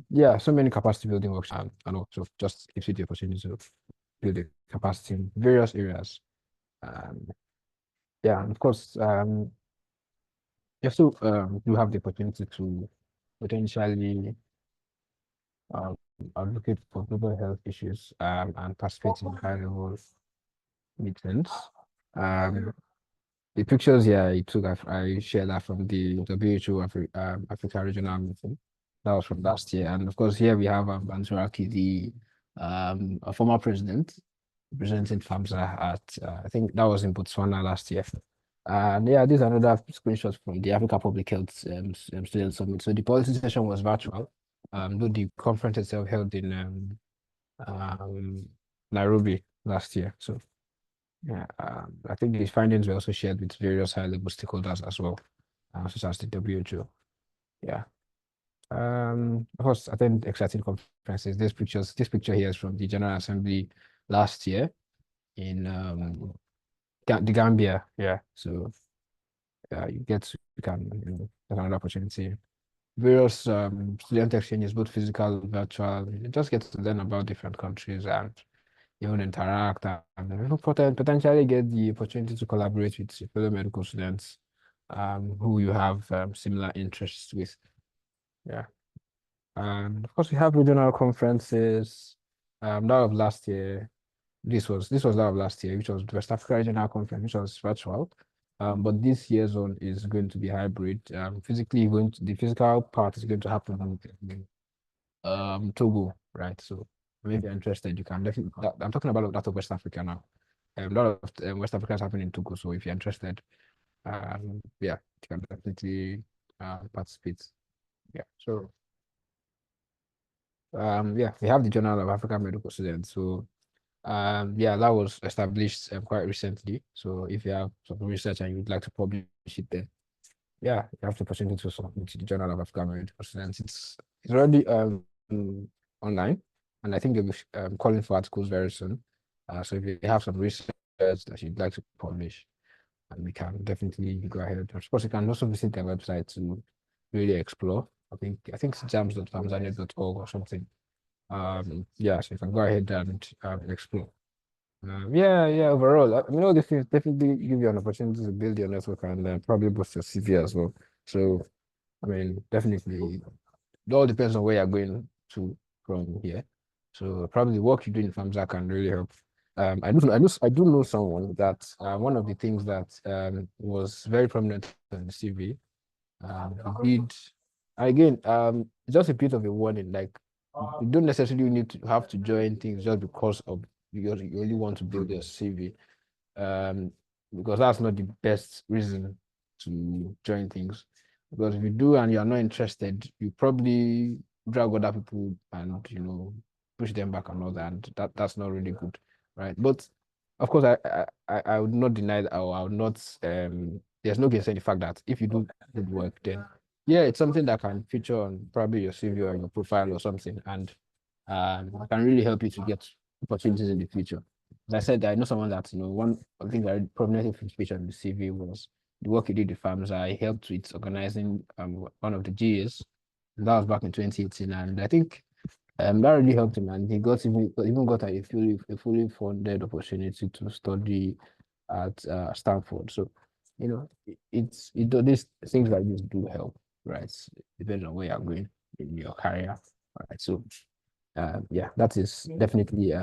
Yeah, so many capacity building workshops, and also just gives you the opportunity to build the capacity in various areas. Um, yeah, and of course, you also do have the opportunity to potentially um, advocate for global health issues and participate in high-level meetings. Um, the pictures here I took, I shared that from the WHO Africa Regional Meeting. That was from last year. And of course, here we have Bansuraki, a former president, representing FAMSA at, I think that was in Botswana last year. And yeah, these are another screenshots from the Africa Public Health Student Summit. So the policy session was virtual, though the conference itself held in um, Nairobi last year. So yeah, I think these findings were also shared with various high-level stakeholders as well, such as the WHO. Yeah. Of course, attend exciting conferences. This picture here is from the General Assembly last year in the Gambia. Yeah. So you can, there's another opportunity. Various student exchanges, both physical, virtual. You just get to learn about different countries and even interact and even potentially get the opportunity to collaborate with your fellow medical students who you have similar interests with. Yeah. And of course, we have regional conferences. That of last year, this was that of last year, which was the West Africa Regional Conference, which was virtual. But this year's one is going to be hybrid. The physical part is going to happen in Togo, right? So maybe you're interested, you can definitely. I'm talking about that of West Africa now. A lot of West Africa is happening in Togo, so if you're interested, yeah, you can definitely participate. Yeah. So yeah, we have the Journal of African Medical Students. So yeah, that was established quite recently. So if you have some research and you'd like to publish it there, yeah, you have the opportunity to submit to the Journal of African Medical Students. It's already online, and I think they'll be calling for articles very soon. So if you have some research that you'd like to publish, and we can definitely go ahead. Of course, you can also visit their website to really explore. I think it's jams.famzanet.org or something. Yeah, so you can go ahead and explore. Yeah, overall, all this things definitely give you an opportunity to build your network and probably boost your CV as well. So, definitely, it all depends on where you're going to from here. So, probably the work you do in FAMSA can really help. I do know someone that one of the things that was very prominent on the CV, did again, just a bit of a warning, like you don't necessarily need to have to join things just because of you only want to build your CV, um, because that's not the best reason to join things. Because if you do and you're not interested, you probably drag other people and push them back and all that, and that's not really good, right? But of course, I would not deny that, or I would not there's no saying the fact that if you do good work, then yeah, it's something that can feature on probably your CV or your profile or something, and can really help you to get opportunities in the future. As I said, I know someone that, one of the things I prominently featured in the CV was the work he did with farms. I helped with organizing one of the GAs. That was back in 2018. And I think that really helped him. And he even got a fully funded opportunity to study at Stanford. So, these things like this do help, right? Depending on where you're going in your career. All right. So, yeah, that's definitely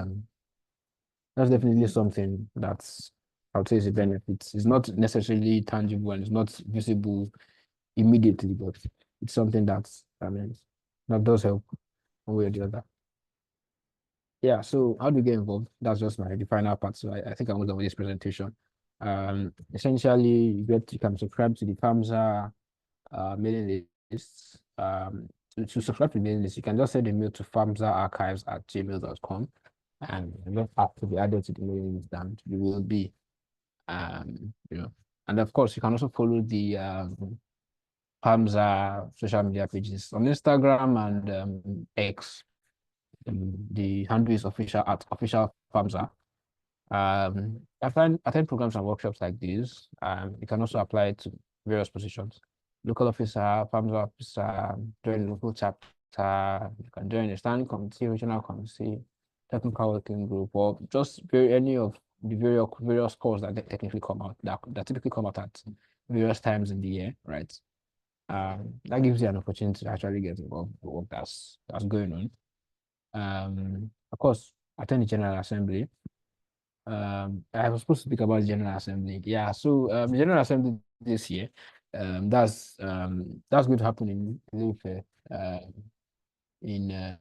something that's, I would say, is a benefit. It's not necessarily tangible and it's not visible immediately, but it's something that does help one way or the other. Yeah, so how do you get involved? That's just the final part. So I think I'm done with this presentation. Essentially, you can subscribe to the FAMSA mailing lists. To subscribe to the mailing list, you can just send a mail to famsaarchives@gmail.com, and you don't have to be added to the mailing list, and you will be. And of course, you can also follow the FAMSA social media pages on Instagram and X. The handle is official FAMSA. Attend programs and workshops like these. You can also apply to various positions. Local officer, FAMSA officer, join the local chapter. You can join a standing committee, regional committee, technical working group, or just any of the various calls that technically come out that typically come out at various times in the year, right? That gives you an opportunity to actually get involved with work that's going on. Of course, attend the General Assembly. I was supposed to speak about the General Assembly. Yeah, so the General Assembly this year, that's going to happen in Ife, in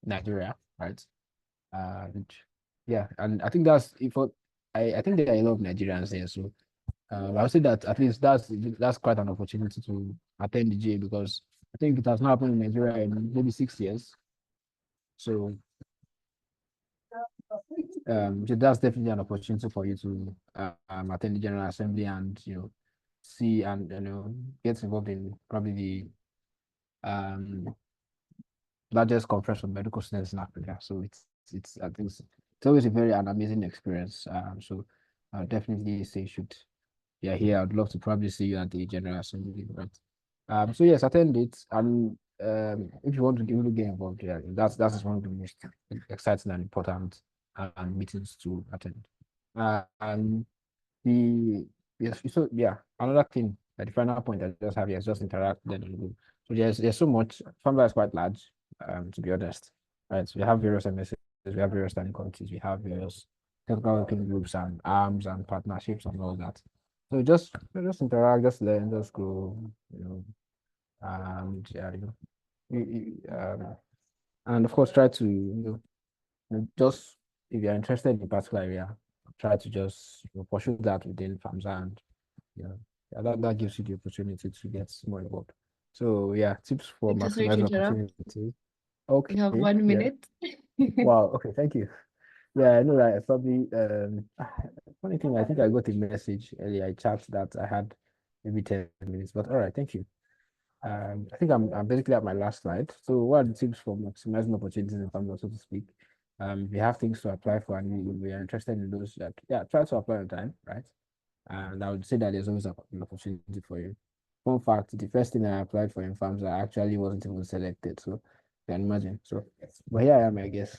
Nigeria, right? And yeah, and I think I think there are a lot of Nigerians there, so I would say that at least that's quite an opportunity to attend the GA, because I think it has not happened in Nigeria in maybe 6 years. So that's definitely an opportunity for you to attend the General Assembly and see and get involved in probably the largest conference of medical students in Africa. So it's I think it's always an amazing experience. So I'll definitely say you're here, I'd love to probably see you at the General Assembly, right? So yes, attend it, and if you want to really get involved, yeah, that's one of the most exciting and important meetings to attend. And the yes, so yeah, another thing, the final point I just have here is just interact then and go. So there's so much. Family is quite large, to be honest, right? So we have various MSs, we have various standing committees, we have various technical working groups and arms and partnerships and all that. So just interact, just learn, just grow, and yeah, and of course try to just, if you're interested in a particular area, try to just pursue that within FAMSA, and that gives you the opportunity to get more involved. So yeah, tips for Victor, sorry to maximizing interrupt. opportunity. Okay. We have 1 Yeah. minute. Wow. Okay. Thank you. Yeah, I know that I probably funny thing, I think I got a message earlier. I chat that I had maybe 10 minutes, but all right, thank you. I think I'm basically at my last slide. So what are the tips for maximizing opportunities in FAMSA, so to speak? if you have things to apply for and we are interested in those, yeah, try to apply on time, right? And I would say that there's always an opportunity for you. Fun fact, the first thing I applied for in farms, I actually wasn't even selected. So you can imagine. So, but here I am, I guess.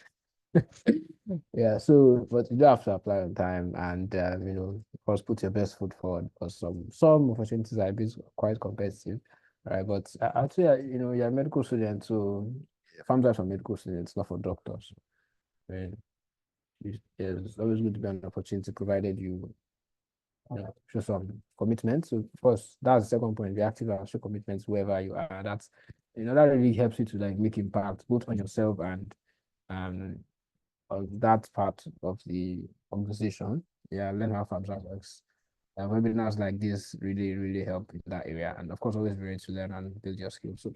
Yeah, so but you do have to apply on time and of course put your best foot forward because some opportunities are a bit quite competitive, right? But I'd say you're a medical student, so farms are for medical students, not for doctors. Right? It's always good to be an opportunity provided show some commitment. So of course, that's the second point. Be active and show commitments wherever you are. That's that really helps you to like make impact both on yourself and um on that part of the organization. Yeah, learn how FABSA works. Webinars like this really, really help in that area. And of course, always be ready to learn and build your skills. So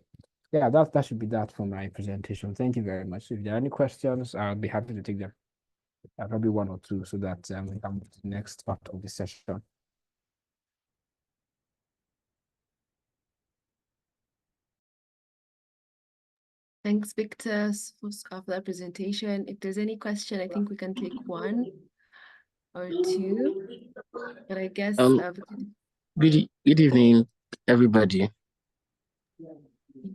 yeah, that should be that for my presentation. Thank you very much. If there are any questions, I'll be happy to take them. Probably one or two so that we can move to the next part of the session. Thanks, Victor, for that presentation. If there's any question, I think we can take one or two. But I guess good evening, everybody.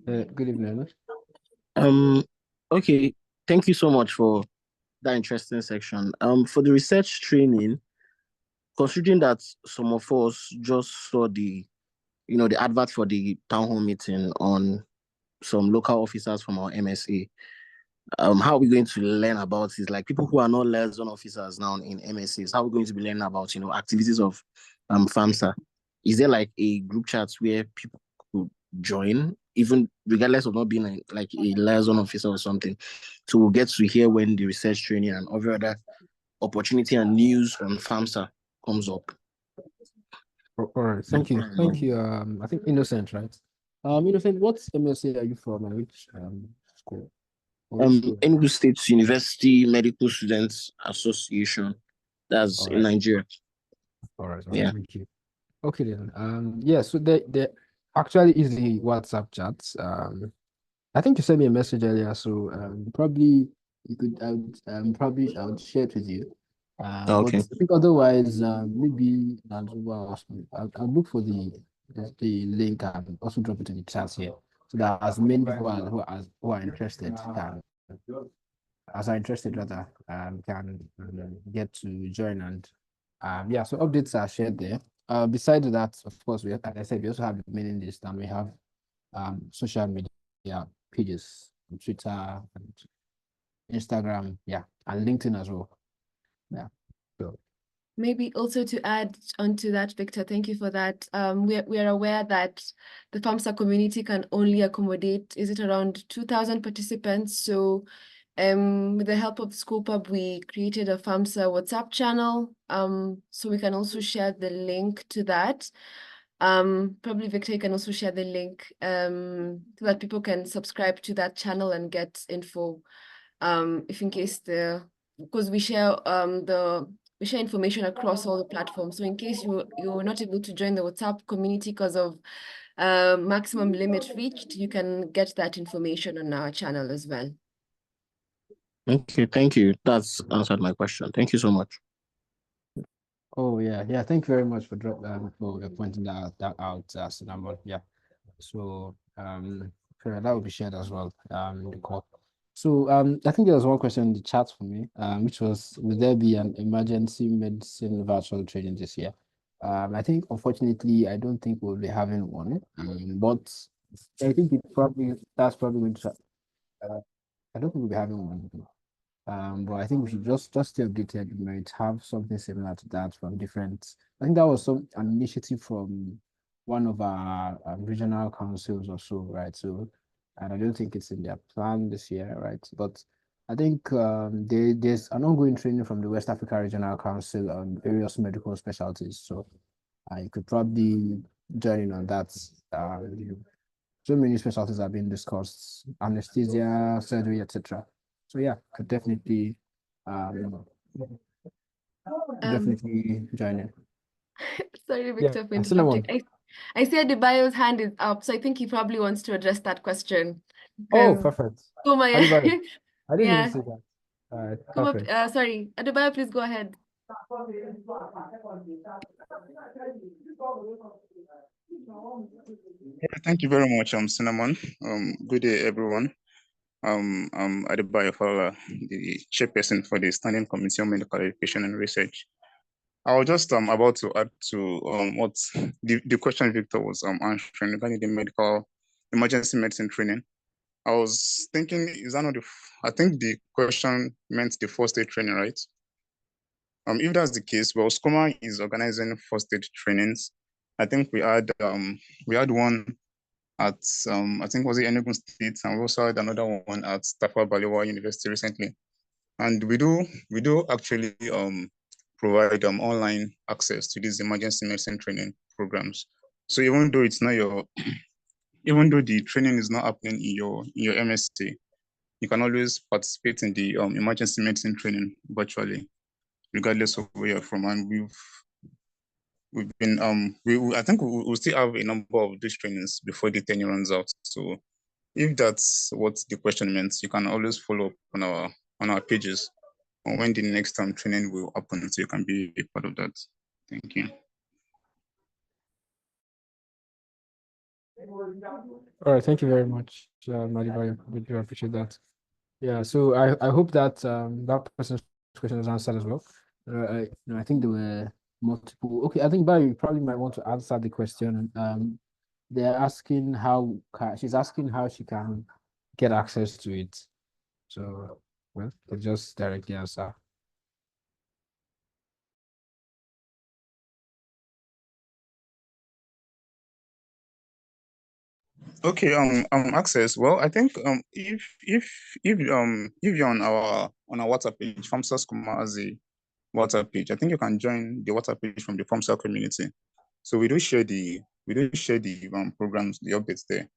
Good evening. Okay, thank you so much for that interesting section. For the research training, considering that some of us just saw the advert for the town hall meeting on some local officers from our MSA, how are we going to learn about it? Like people who are not liaison officers now in MSAs, how are we going to be learning about activities of FAMSA? Is there like a group chat where people could join, even regardless of not being like a liaison officer or something? So we'll get to hear when the research training and every other opportunity and news on FAMSA comes up. All right, thank you. I think Innocent, right? Innocent, what MSA are you from and which school? Enugu State University Medical Students Association. That's in Nigeria. All right. Yeah. Thank you. Okay then. Yeah. So there actually is the WhatsApp chats. I think you sent me a message earlier, so probably you could. I would share it with you. Okay. But I think otherwise, maybe I'll look for the link and also drop it in the chat here, so that as many people who are interested can get to join and yeah. So updates are shared there. Besides that, of course, like I said, we also have the mailing list and we have social media pages on Twitter and Instagram, yeah, and LinkedIn as well. Yeah. So maybe also to add onto that, Victor, thank you for that. We are aware that the FAMSA community can only accommodate, is it around 2,000 participants? So with the help of ScopeUp, we created a FAMSA WhatsApp channel. So we can also share the link to that. Probably Victor, you can also share the link so that people can subscribe to that channel and get info. If in case because we share information across all the platforms. So in case you're not able to join the WhatsApp community because of maximum limit reached, you can get that information on our channel as well. Okay, thank you. That's answered my question. Thank you so much. Oh yeah. Thank you very much for pointing that out, Sinamon. Yeah. So sure, that will be shared as well. In the call. So I think there was one question in the chat for me, which was, will there be an emergency medicine virtual training this year? I think unfortunately I don't think we'll be having one. But I think that's probably going to. I don't think we'll be having one. But I think we should just stay updated. We might have something similar to that from different. I think that was an initiative from one of our regional councils or so, right? So, and I don't think it's in their plan this year, right? But I think there's an ongoing training from the West Africa Regional Council on various medical specialties. So I could probably join in on that. So many specialties are being discussed: anesthesia, surgery, etc. So yeah, could definitely join in. Sorry, Victor, for Cinnamon. interrupting. I see Adebayo's hand is up, so I think he probably wants to address that question. Oh, perfect. I didn't even see that. All right, Come up, perfect. sorry, Adebayo, please go ahead. Yeah, thank you very much, Cinnamon. Good day, everyone. I'm Adebayo Fowler, the chairperson for the Standing Committee on Medical Education and Research. I was just about to add to what the question Victor was answering regarding the medical emergency medicine training. I was thinking, is that not I think the question meant the first aid training, right? If that's the case, well, SCOMA is organizing first aid trainings. I think we had one at I think was it Enugu State, and we also had another one at Tafawa Balewa University recently. And we do actually provide online access to these emergency medicine training programs. So even though it's not your even though the training is not happening in your MSc, you can always participate in the emergency medicine training virtually, regardless of where you're from. And we've been I think we'll still have a number of these trainings before the tenure runs out. So if that's what the question meant, you can always follow up on our pages on when the next time training will happen, so you can be a part of that. Thank you. All right, thank you very much, Madiba. We do appreciate that. Yeah, so I hope that that person's question was answered as well. I think there were multiple. Okay, I think Barry probably might want to answer the question. They're asking she's asking how she can get access to it. So, well, I'll just directly answer. Okay, access. Well, I think if you're on our WhatsApp page, FAMSA Skuma has a WhatsApp page. I think you can join the WhatsApp page from the FAMSA community. So we do share the programs, the updates there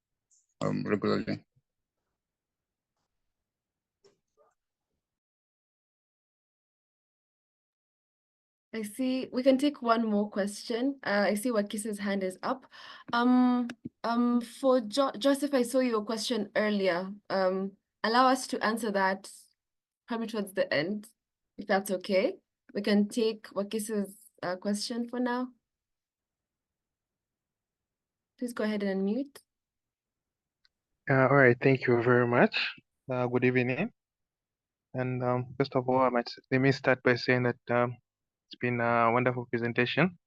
regularly. I see we can take one more question. I see Wakisa's hand is up. For Joseph, I saw your question earlier. Allow us to answer that probably towards the end, if that's okay. We can take Wakisa's question for now. Please go ahead and unmute. All right, thank you very much. Good evening. And first of all, let me start by saying that it's been a wonderful presentation.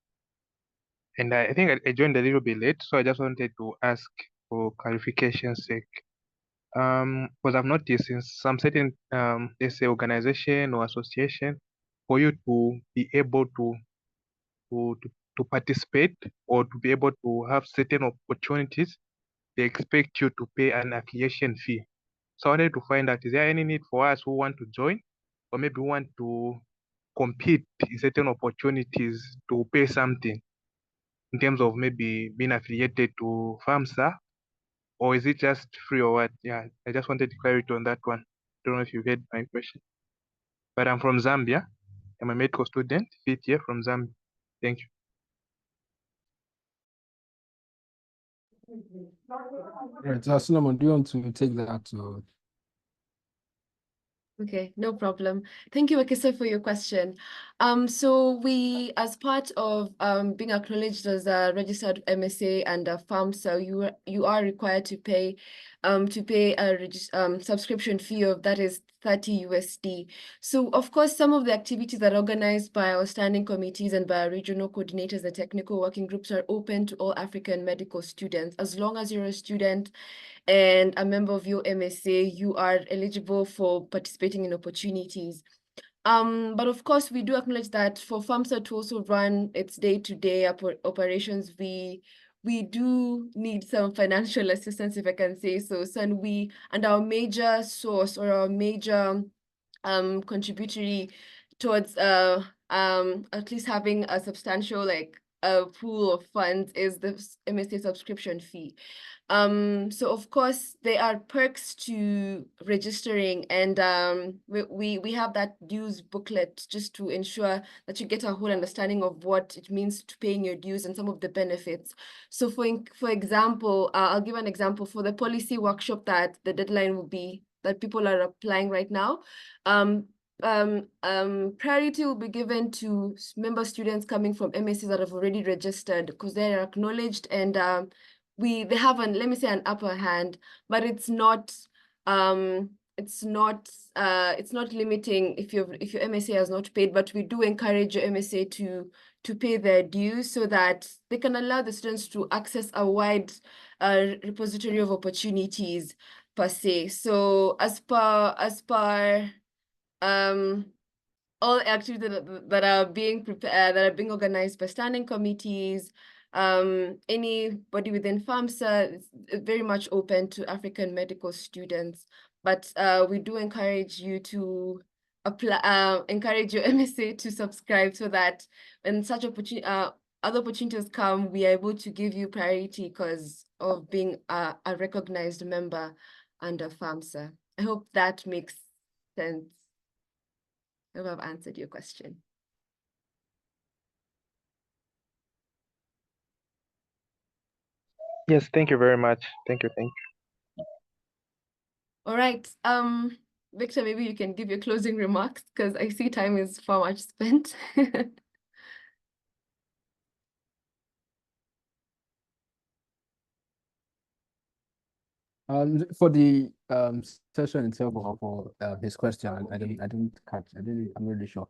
And I think I joined a little bit late, so I just wanted to ask for clarification's sake. Because I've noticed in some certain, let's say, organization or association, for you to be able to participate or to be able to have certain opportunities, they expect you to pay an affiliation fee. So I wanted to find out, is there any need for us who want to join or maybe want to compete in certain opportunities to pay something in terms of maybe being affiliated to FAMSA, or is it just free or what? Yeah, I just wanted clarity on that one. Don't know if you heard my question. But I'm from Zambia. I'm a medical student, fit here from Zambia. Thank you. Right, Solomon, do you want to take that? Okay, no problem. Thank you, Wakisa, for your question. So we, as part of being acknowledged as a registered MSA and a FAMSA, you are required to pay a subscription fee of that is 30 USD. So of course, some of the activities that are organized by our standing committees and by our regional coordinators and technical working groups are open to all African medical students. As long as you're a student and a member of your MSA, you are eligible for participating in opportunities. But of course, we do acknowledge that for FAMSA to also run its day-to-day operations, we do need some financial assistance, if I can say so. And our major source or our major contributory towards at least having a substantial pool of funds is the MSA subscription fee. So of course there are perks to registering, and we have that dues booklet just to ensure that you get a whole understanding of what it means to paying your dues and some of the benefits. So for example, I'll give an example for the policy workshop that the deadline will be that people are applying right now. priority will be given to member students coming from MSCs that have already registered because they are acknowledged and they have let me say an upper hand, but it's not limiting if your MSA has not paid, but we do encourage your MSA to pay their dues so that they can allow the students to access a wide repository of opportunities per se. So as per all activities that are being prepared, that are being organized by standing committees, anybody within FAMSA is very much open to African medical students. But we do encourage you to apply, encourage your MSA to subscribe so that when such other opportunities come, we are able to give you priority because of being a recognized member under FAMSA. I hope that makes sense. I hope I've answered your question. Yes, thank you very much. Thank you. All right. Victor, maybe you can give your closing remarks because I see time is far much spent. For the session itself or for his question, I didn't catch. I'm really sure.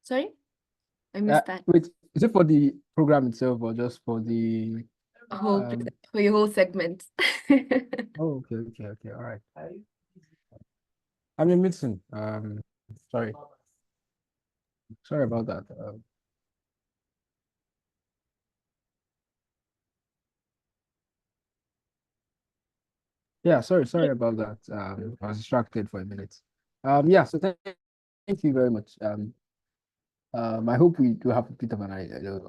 Sorry, I missed that. Wait, is it for the program itself or just for the For your whole segment? Oh, okay, all right. I'm in meeting. Sorry about that. Yeah, sorry about that. I was distracted for a minute. Yeah, so thank you very much. I hope we do have a bit of an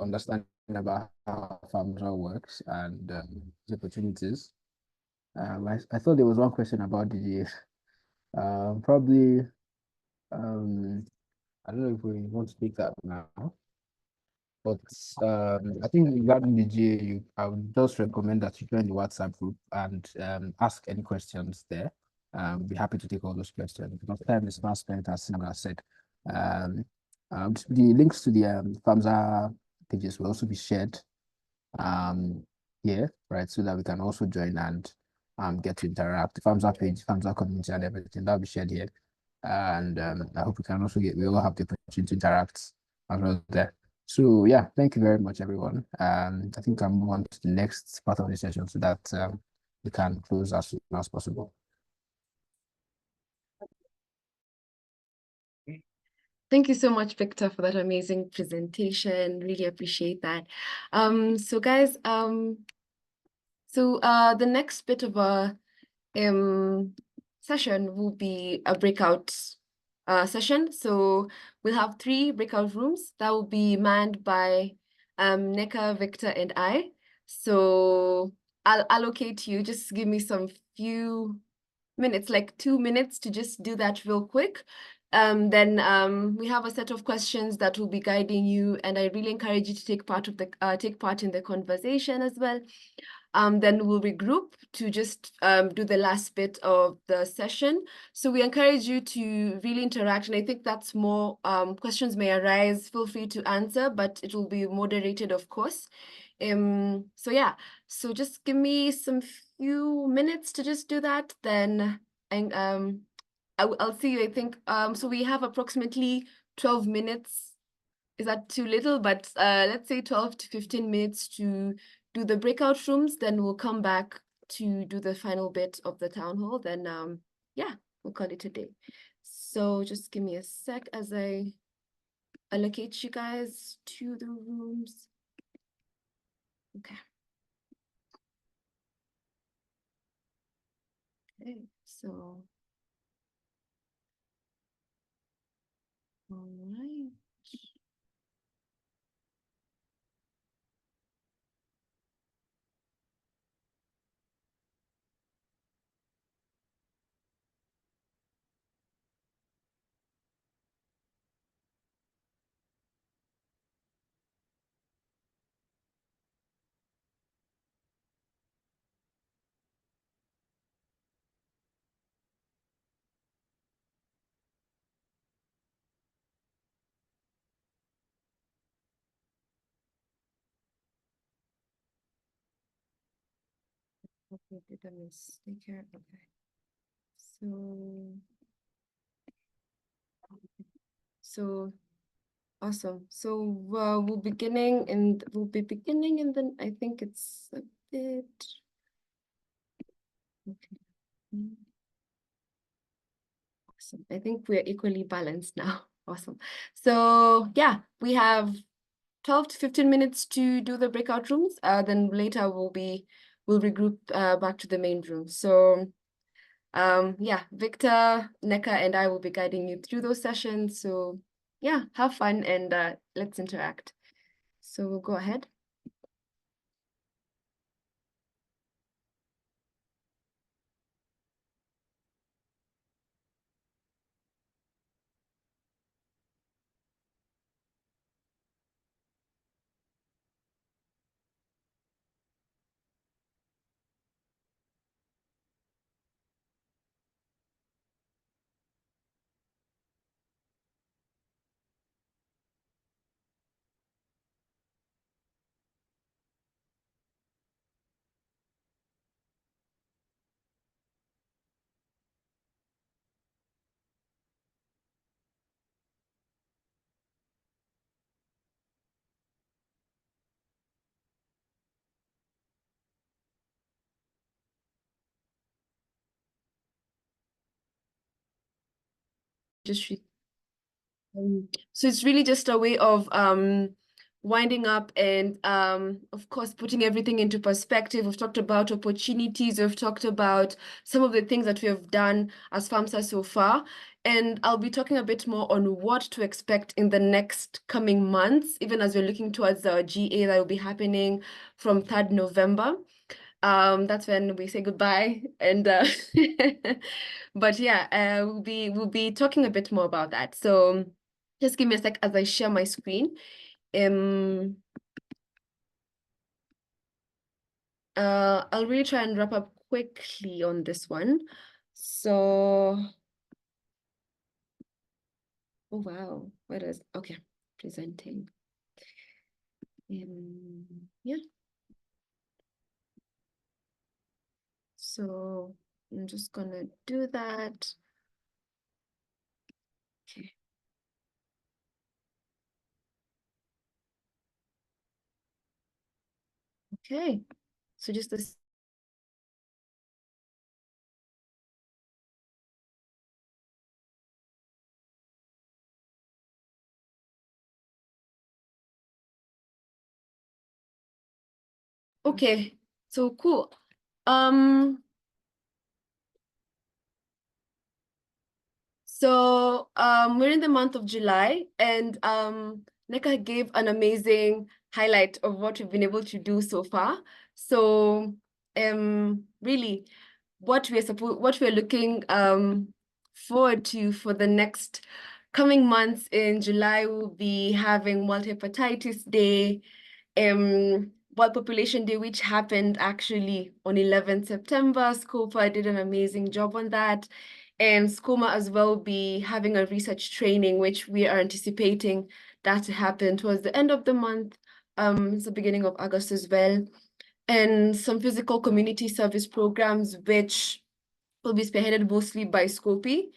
understanding about how FAMSA works and the opportunities. I thought there was one question about the probably I don't know if we want to take that now, but I think regarding the GAU, I would just recommend that you join the WhatsApp group and ask any questions there. Be happy to take all those questions because time is not spent, as Simona said. The links to the FAMSA pages will also be shared here, right? So that we can also join and get to interact. The FAMSA page, FAMSA community and everything, that'll be shared here. And I hope we can also we all have the opportunity to interact as well there. So yeah, thank you very much, everyone. I think I'm on to the next part of the session so that we can close as soon as possible. Thank you so much, Victor, for that amazing presentation. Really appreciate that. So guys, the next bit of a session will be a breakout session. So we'll have 3 breakout rooms that will be manned by Neka, Victor, and I. So I'll allocate you, just give me some few minutes, like 2 minutes to just do that real quick. Then we have a set of questions that will be guiding you, and I really encourage you to take part in the conversation as well. Then we'll regroup to just do the last bit of the session. So we encourage you to really interact, and I think that's more questions may arise. Feel free to answer, but it will be moderated, of course. So yeah, so just give me some few minutes to just do that. Then I'll see you. I think so we have approximately 12 minutes. Is that too little? But let's say 12 to 15 minutes to do the breakout rooms. Then we'll come back to do the final bit of the town hall. Then yeah, we'll call it a day. So just give me a sec as I allocate you guys to the rooms. Okay. Okay, so all right. Okay, did I mistake here? Okay. So awesome. So we'll be beginning and then I think it's a bit okay. Awesome. I think we're equally balanced now. Awesome. So yeah, we have 12 to 15 minutes to do the breakout rooms. Then later we'll regroup back to the main room. So yeah, Victor, Neka, and I will be guiding you through those sessions. So yeah, have fun and let's interact. So we'll go ahead. So it's really just a way of winding up and of course putting everything into perspective. We've talked about opportunities, we've talked about some of the things that we have done as FAMSA so far, and I'll be talking a bit more on what to expect in the next coming months, even as we're looking towards the GA that will be happening from 3rd November. That's when we say goodbye and but yeah, we'll be talking a bit more about that. So just give me a sec as I share my screen. I'll really try and wrap up quickly on this one. So oh wow, what is okay, presenting. Yeah. So I'm just gonna do that. Okay. Okay. So just this. Okay. So cool. So we're in the month of July, and Neka gave an amazing highlight of what we've been able to do so far. So really what we're looking forward to for the next coming months in July, we'll be having World Hepatitis Day, World Population Day, which happened actually on 11th September. SCOPA did an amazing job on that. And SCOMA as well be having a research training, which we are anticipating that to happen towards the end of the month. It's the beginning of August as well. And some physical community service programs, which will be spearheaded mostly by Scopy,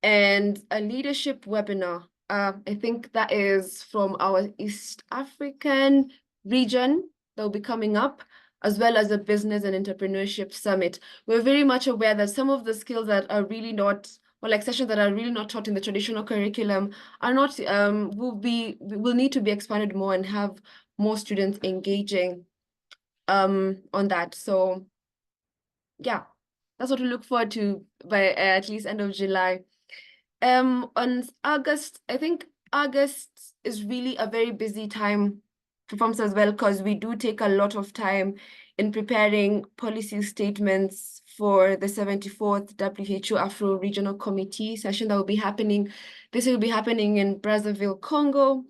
and a leadership webinar. I think that is from our East African region that will be coming up, as well as a business and entrepreneurship summit. We're very much aware that some of the skills that are really not, or like sessions that are really not taught in the traditional curriculum are not, will need to be expanded more and have more students engaging on that. So yeah, that's what we look forward to by at least end of July. On August, I think August is really a very busy time for FAMSA as well, because we do take a lot of time in preparing policy statements for the 74th WHO Afro Regional Committee session that will be happening. This will be happening in Brazzaville, Congo.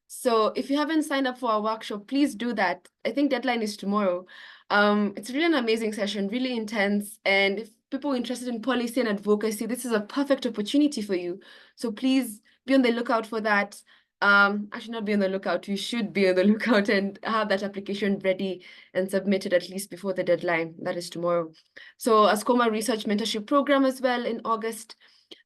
So if you haven't signed up for our workshop, please do that. I think deadline is tomorrow. It's really an amazing session, really intense. And if people are interested in policy and advocacy, this is a perfect opportunity for you. So please be on the lookout for that. Actually not be on the lookout. You should be on the lookout and have that application ready and submitted at least before the deadline. That is tomorrow. So a SCOMA research mentorship program as well in August.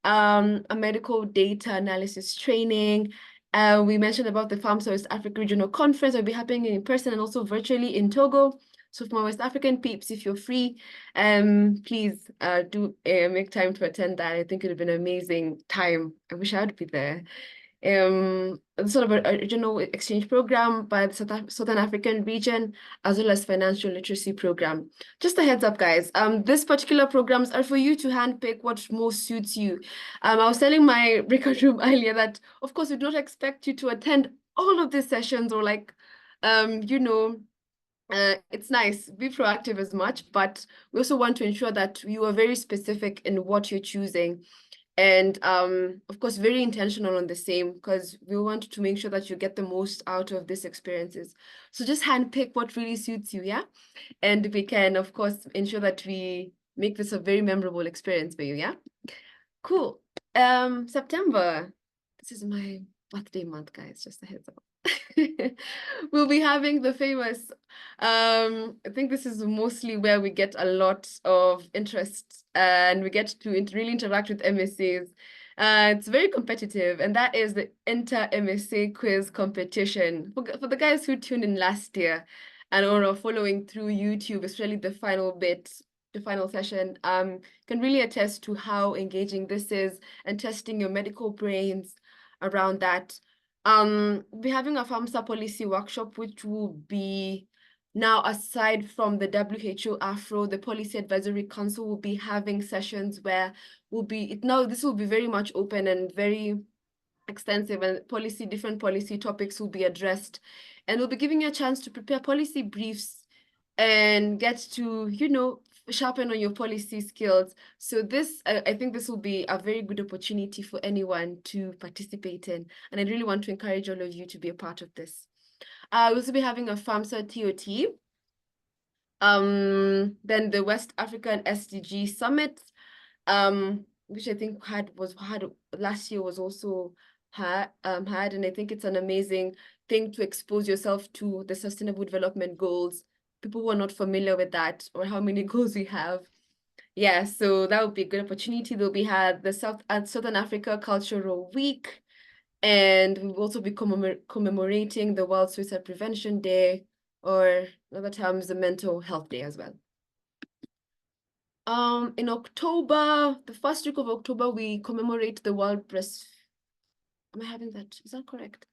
A medical data analysis training. We mentioned about the FAMSA West Africa Regional Conference. Will be happening in person and also virtually in Togo. So for my West African peeps, if you're free, please do make time to attend that. I think it would have been an amazing time. I wish I would be there. Sort of a regional exchange program by the Southern African region, as well as financial literacy program. Just a heads up, guys. These particular programs are for you to handpick what most suits you. I was telling my record room earlier that, of course, we don't expect you to attend all of these sessions or like, it's nice, be proactive as much, but we also want to ensure that you are very specific in what you're choosing. And of course, very intentional on the same, because we want to make sure that you get the most out of these experiences. So just handpick what really suits you, yeah? And we can, of course, ensure that we make this a very memorable experience for you, yeah? Cool. September. This is my birthday month, guys, just a heads up. We'll be having the famous, I think this is mostly where we get a lot of interest and we get to really interact with MSAs. It's very competitive, and that is the inter-MSA quiz competition. For the guys who tuned in last year and are following through YouTube, especially the final bit, the final session, can really attest to how engaging this is and testing your medical brains around that. We'll be having a FAMSA policy workshop, which will be now, aside from the WHO Afro, the Policy Advisory Council will be having sessions where this will be very much open and very extensive, and different policy topics will be addressed. And we'll be giving you a chance to prepare policy briefs and get to, sharpen on your policy skills. So I think this will be a very good opportunity for anyone to participate in. And I really want to encourage all of you to be a part of this. We'll also be having a FAMSA TOT. Then the West African SDG Summit, which I think had last year was also had, and I think it's an amazing thing to expose yourself to the Sustainable Development Goals. People who are not familiar with that or how many goals we have. Yeah, so that would be a good opportunity. There'll be the Southern Africa Cultural Week, and we'll also be commemorating the World Suicide Prevention Day, or another term is the Mental Health Day as well. In October, the first week of October, we commemorate the World Breast. Am I having that? Is that correct?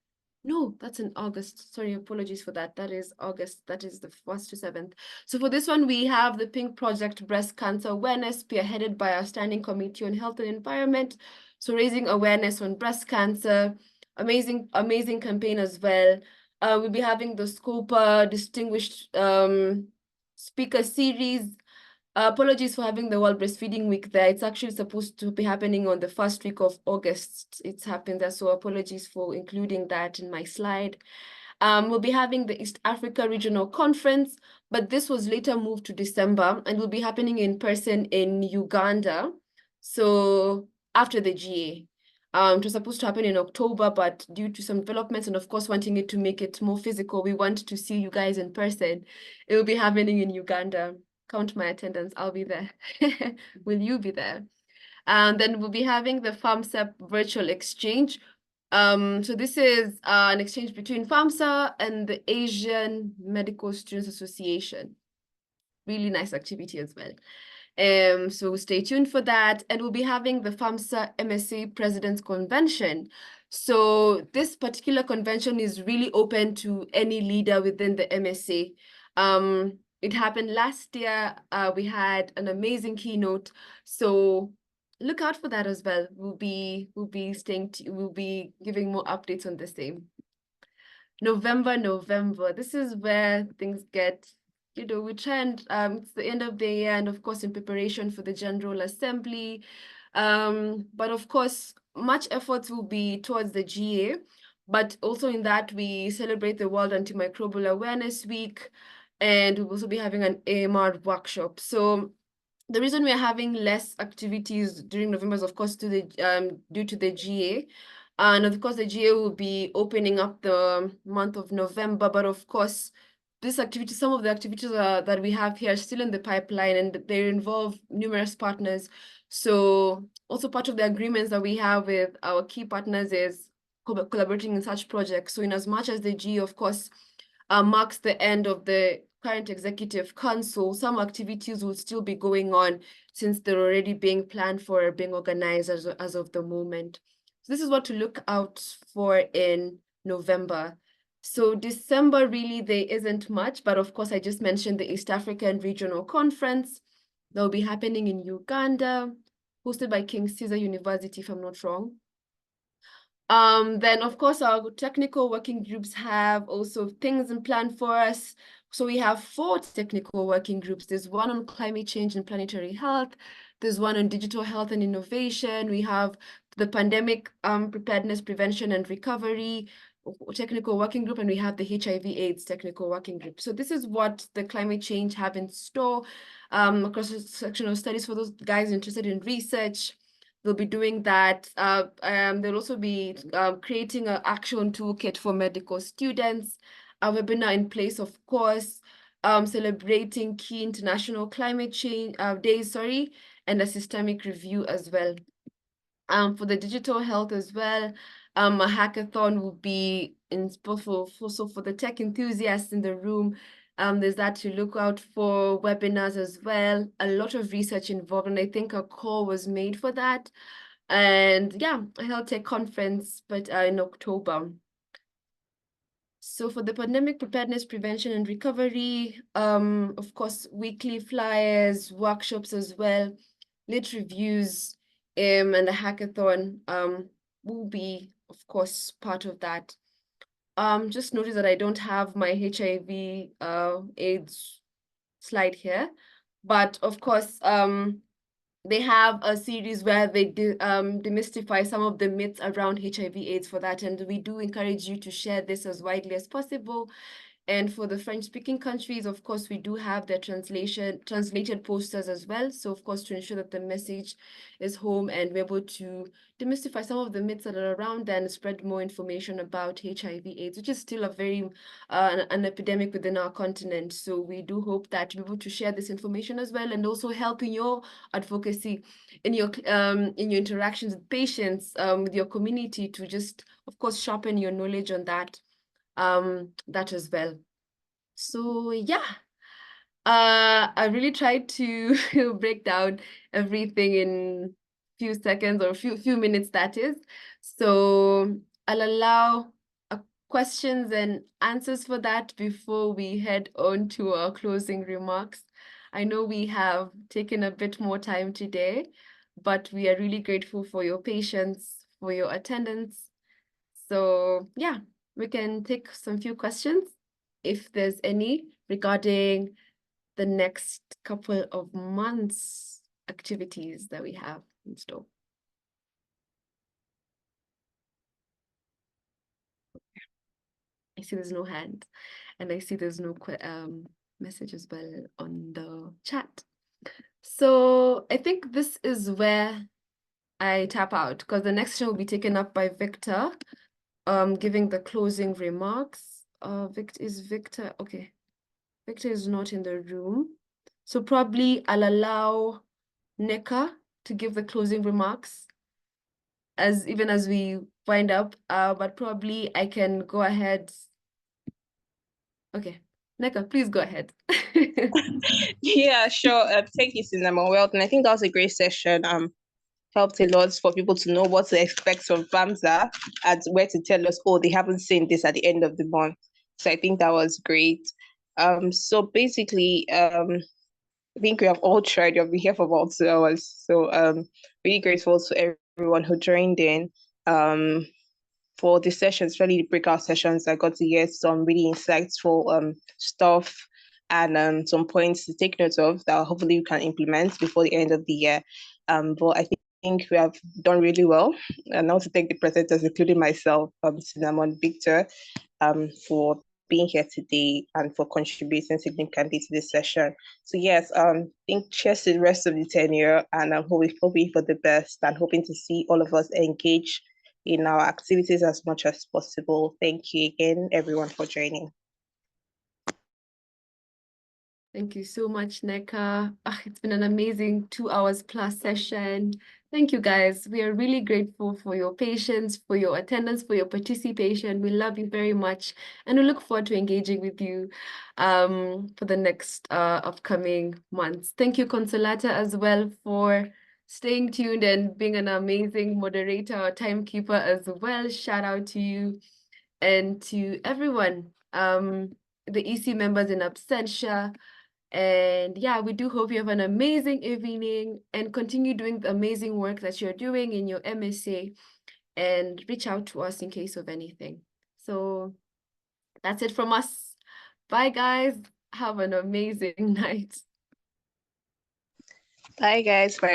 No, that's in August. Sorry, apologies for that. That is August. That is the 1st to 7th. So for this one, we have the Pink Project Breast Cancer Awareness, spearheaded by our Standing Committee on Health and Environment. So raising awareness on breast cancer, amazing campaign as well. We'll be having the SCOPA Distinguished Speaker Series. Apologies for having the World Breastfeeding Week there. It's actually supposed to be happening on the first week of August. It's happened there, so apologies for including that in my slide. We'll be having the East Africa Regional Conference, but this was later moved to December and will be happening in person in Uganda. So after the GA. It was supposed to happen in October, but due to some developments and of course wanting it to make it more physical, we want to see you guys in person. It will be happening in Uganda. Count my attendance, I'll be there. Will you be there? And then we'll be having the FAMSA virtual exchange. So this is an exchange between FAMSA and the Asian Medical Students Association. Really nice activity as well. So stay tuned for that. And we'll be having the FAMSA MSA President's Convention. So this particular convention is really open to any leader within the MSA. It happened last year. We had an amazing keynote. So look out for that as well. We'll be giving more updates on the same. November. This is where things get, we try and it's the end of the year, and of course in preparation for the General Assembly. But of course, much efforts will be towards the GA, but also in that we celebrate the World Antimicrobial Awareness Week, and we'll also be having an AMR workshop. So the reason we're having less activities during November is, of course, due to the GA. And of course, the GA will be opening up the month of November. But of course, this activity, some of the activities that we have here are still in the pipeline, and they involve numerous partners. So also part of the agreements that we have with our key partners is collaborating in such projects. So in as much as the GA, of course, marks the end of the current executive council, some activities will still be going on since they're already being planned for, being organized as of the moment. So this is what to look out for in November. So December, really, there isn't much, but of course, I just mentioned the East African Regional Conference that will be happening in Uganda, hosted by King Caesar University, if I'm not wrong. Then of course our technical working groups have also things in plan for us. So we have 4 technical working groups. There's one on climate change and planetary health. There's one on digital health and innovation. We have the pandemic preparedness, prevention and recovery technical working group, and we have the HIV/AIDS technical working group. So this is what the climate change have in store across sectional studies for those guys interested in research. They'll be doing that. They'll also be creating an action toolkit for medical students, a webinar in place, of course, celebrating key international climate change days, and a systemic review as well. For the digital health as well, a hackathon will be in for the tech enthusiasts in the room. There's that to look out for, webinars as well, a lot of research involved, and I think a call was made for that. And yeah, a health tech conference, but in October. So for the pandemic preparedness, prevention and recovery, of course, weekly flyers, workshops as well, lit reviews, and the hackathon will be, of course, part of that. Just notice that I don't have my HIV AIDS slide here, but of course, they have a series where they demystify some of the myths around HIV/AIDS for that, and we do encourage you to share this as widely as possible. And for the French-speaking countries, of course, we do have their translated posters as well. So, of course, to ensure that the message is home and we're able to demystify some of the myths that are around and spread more information about HIV/AIDS, which is still a very an epidemic within our continent. So we do hope that you're able to share this information as well, and also help in your advocacy, in your interactions with patients, with your community, to just, of course, sharpen your knowledge on that. That as well. So yeah, I really tried to break down everything in few seconds or few minutes, that is. So I'll allow questions and answers for that before we head on to our closing remarks. I know we have taken a bit more time today, but we are really grateful for your patience, for your attendance. So yeah, we can take some few questions if there's any regarding the next couple of months activities that we have in store. I see there's no hand, and I see there's no message as well on the chat. So I think this is where I tap out, because the next show will be taken up by Victor, giving the closing remarks. Victor, okay. Victor is not in the room. So probably I'll allow Neka to give the closing remarks even as we wind up, but probably I can go ahead. Okay, Neka, please go ahead. Yeah, sure. Thank you, Cinnamon. Well, and I think that was a great session. Helped a lot for people to know what to expect from FAMSA and where to tell us, oh, they haven't seen this at the end of the month. So I think that was great. So basically, I think we have all tried. We've been here for about 2 hours. So really grateful to everyone who joined in for the sessions, especially the breakout sessions. I got to hear some really insightful stuff and some points to take note of that hopefully we can implement before the end of the year. But I think we have done really well. And I want to thank the presenters, including myself, Cinnamon, Victor, for being here today and for contributing significantly to this session. So yes, I think cheers to the rest of the tenure, and I'm hoping for the best and hoping to see all of us engage in our activities as much as possible. Thank you again, everyone, for joining. Thank you so much, Neka. It's been an amazing 2 hours plus session. Thank you, guys. We are really grateful for your patience, for your attendance, for your participation. We love you very much, and we look forward to engaging with you for the next upcoming months. Thank you, Consolata, as well, for staying tuned and being an amazing moderator or timekeeper as well. Shout out to you and to everyone, the EC members in absentia. And yeah, we do hope you have an amazing evening and continue doing the amazing work that you're doing in your MSA, and reach out to us in case of anything. So that's it from us. Bye, guys. Have an amazing night. Bye, guys. Bye.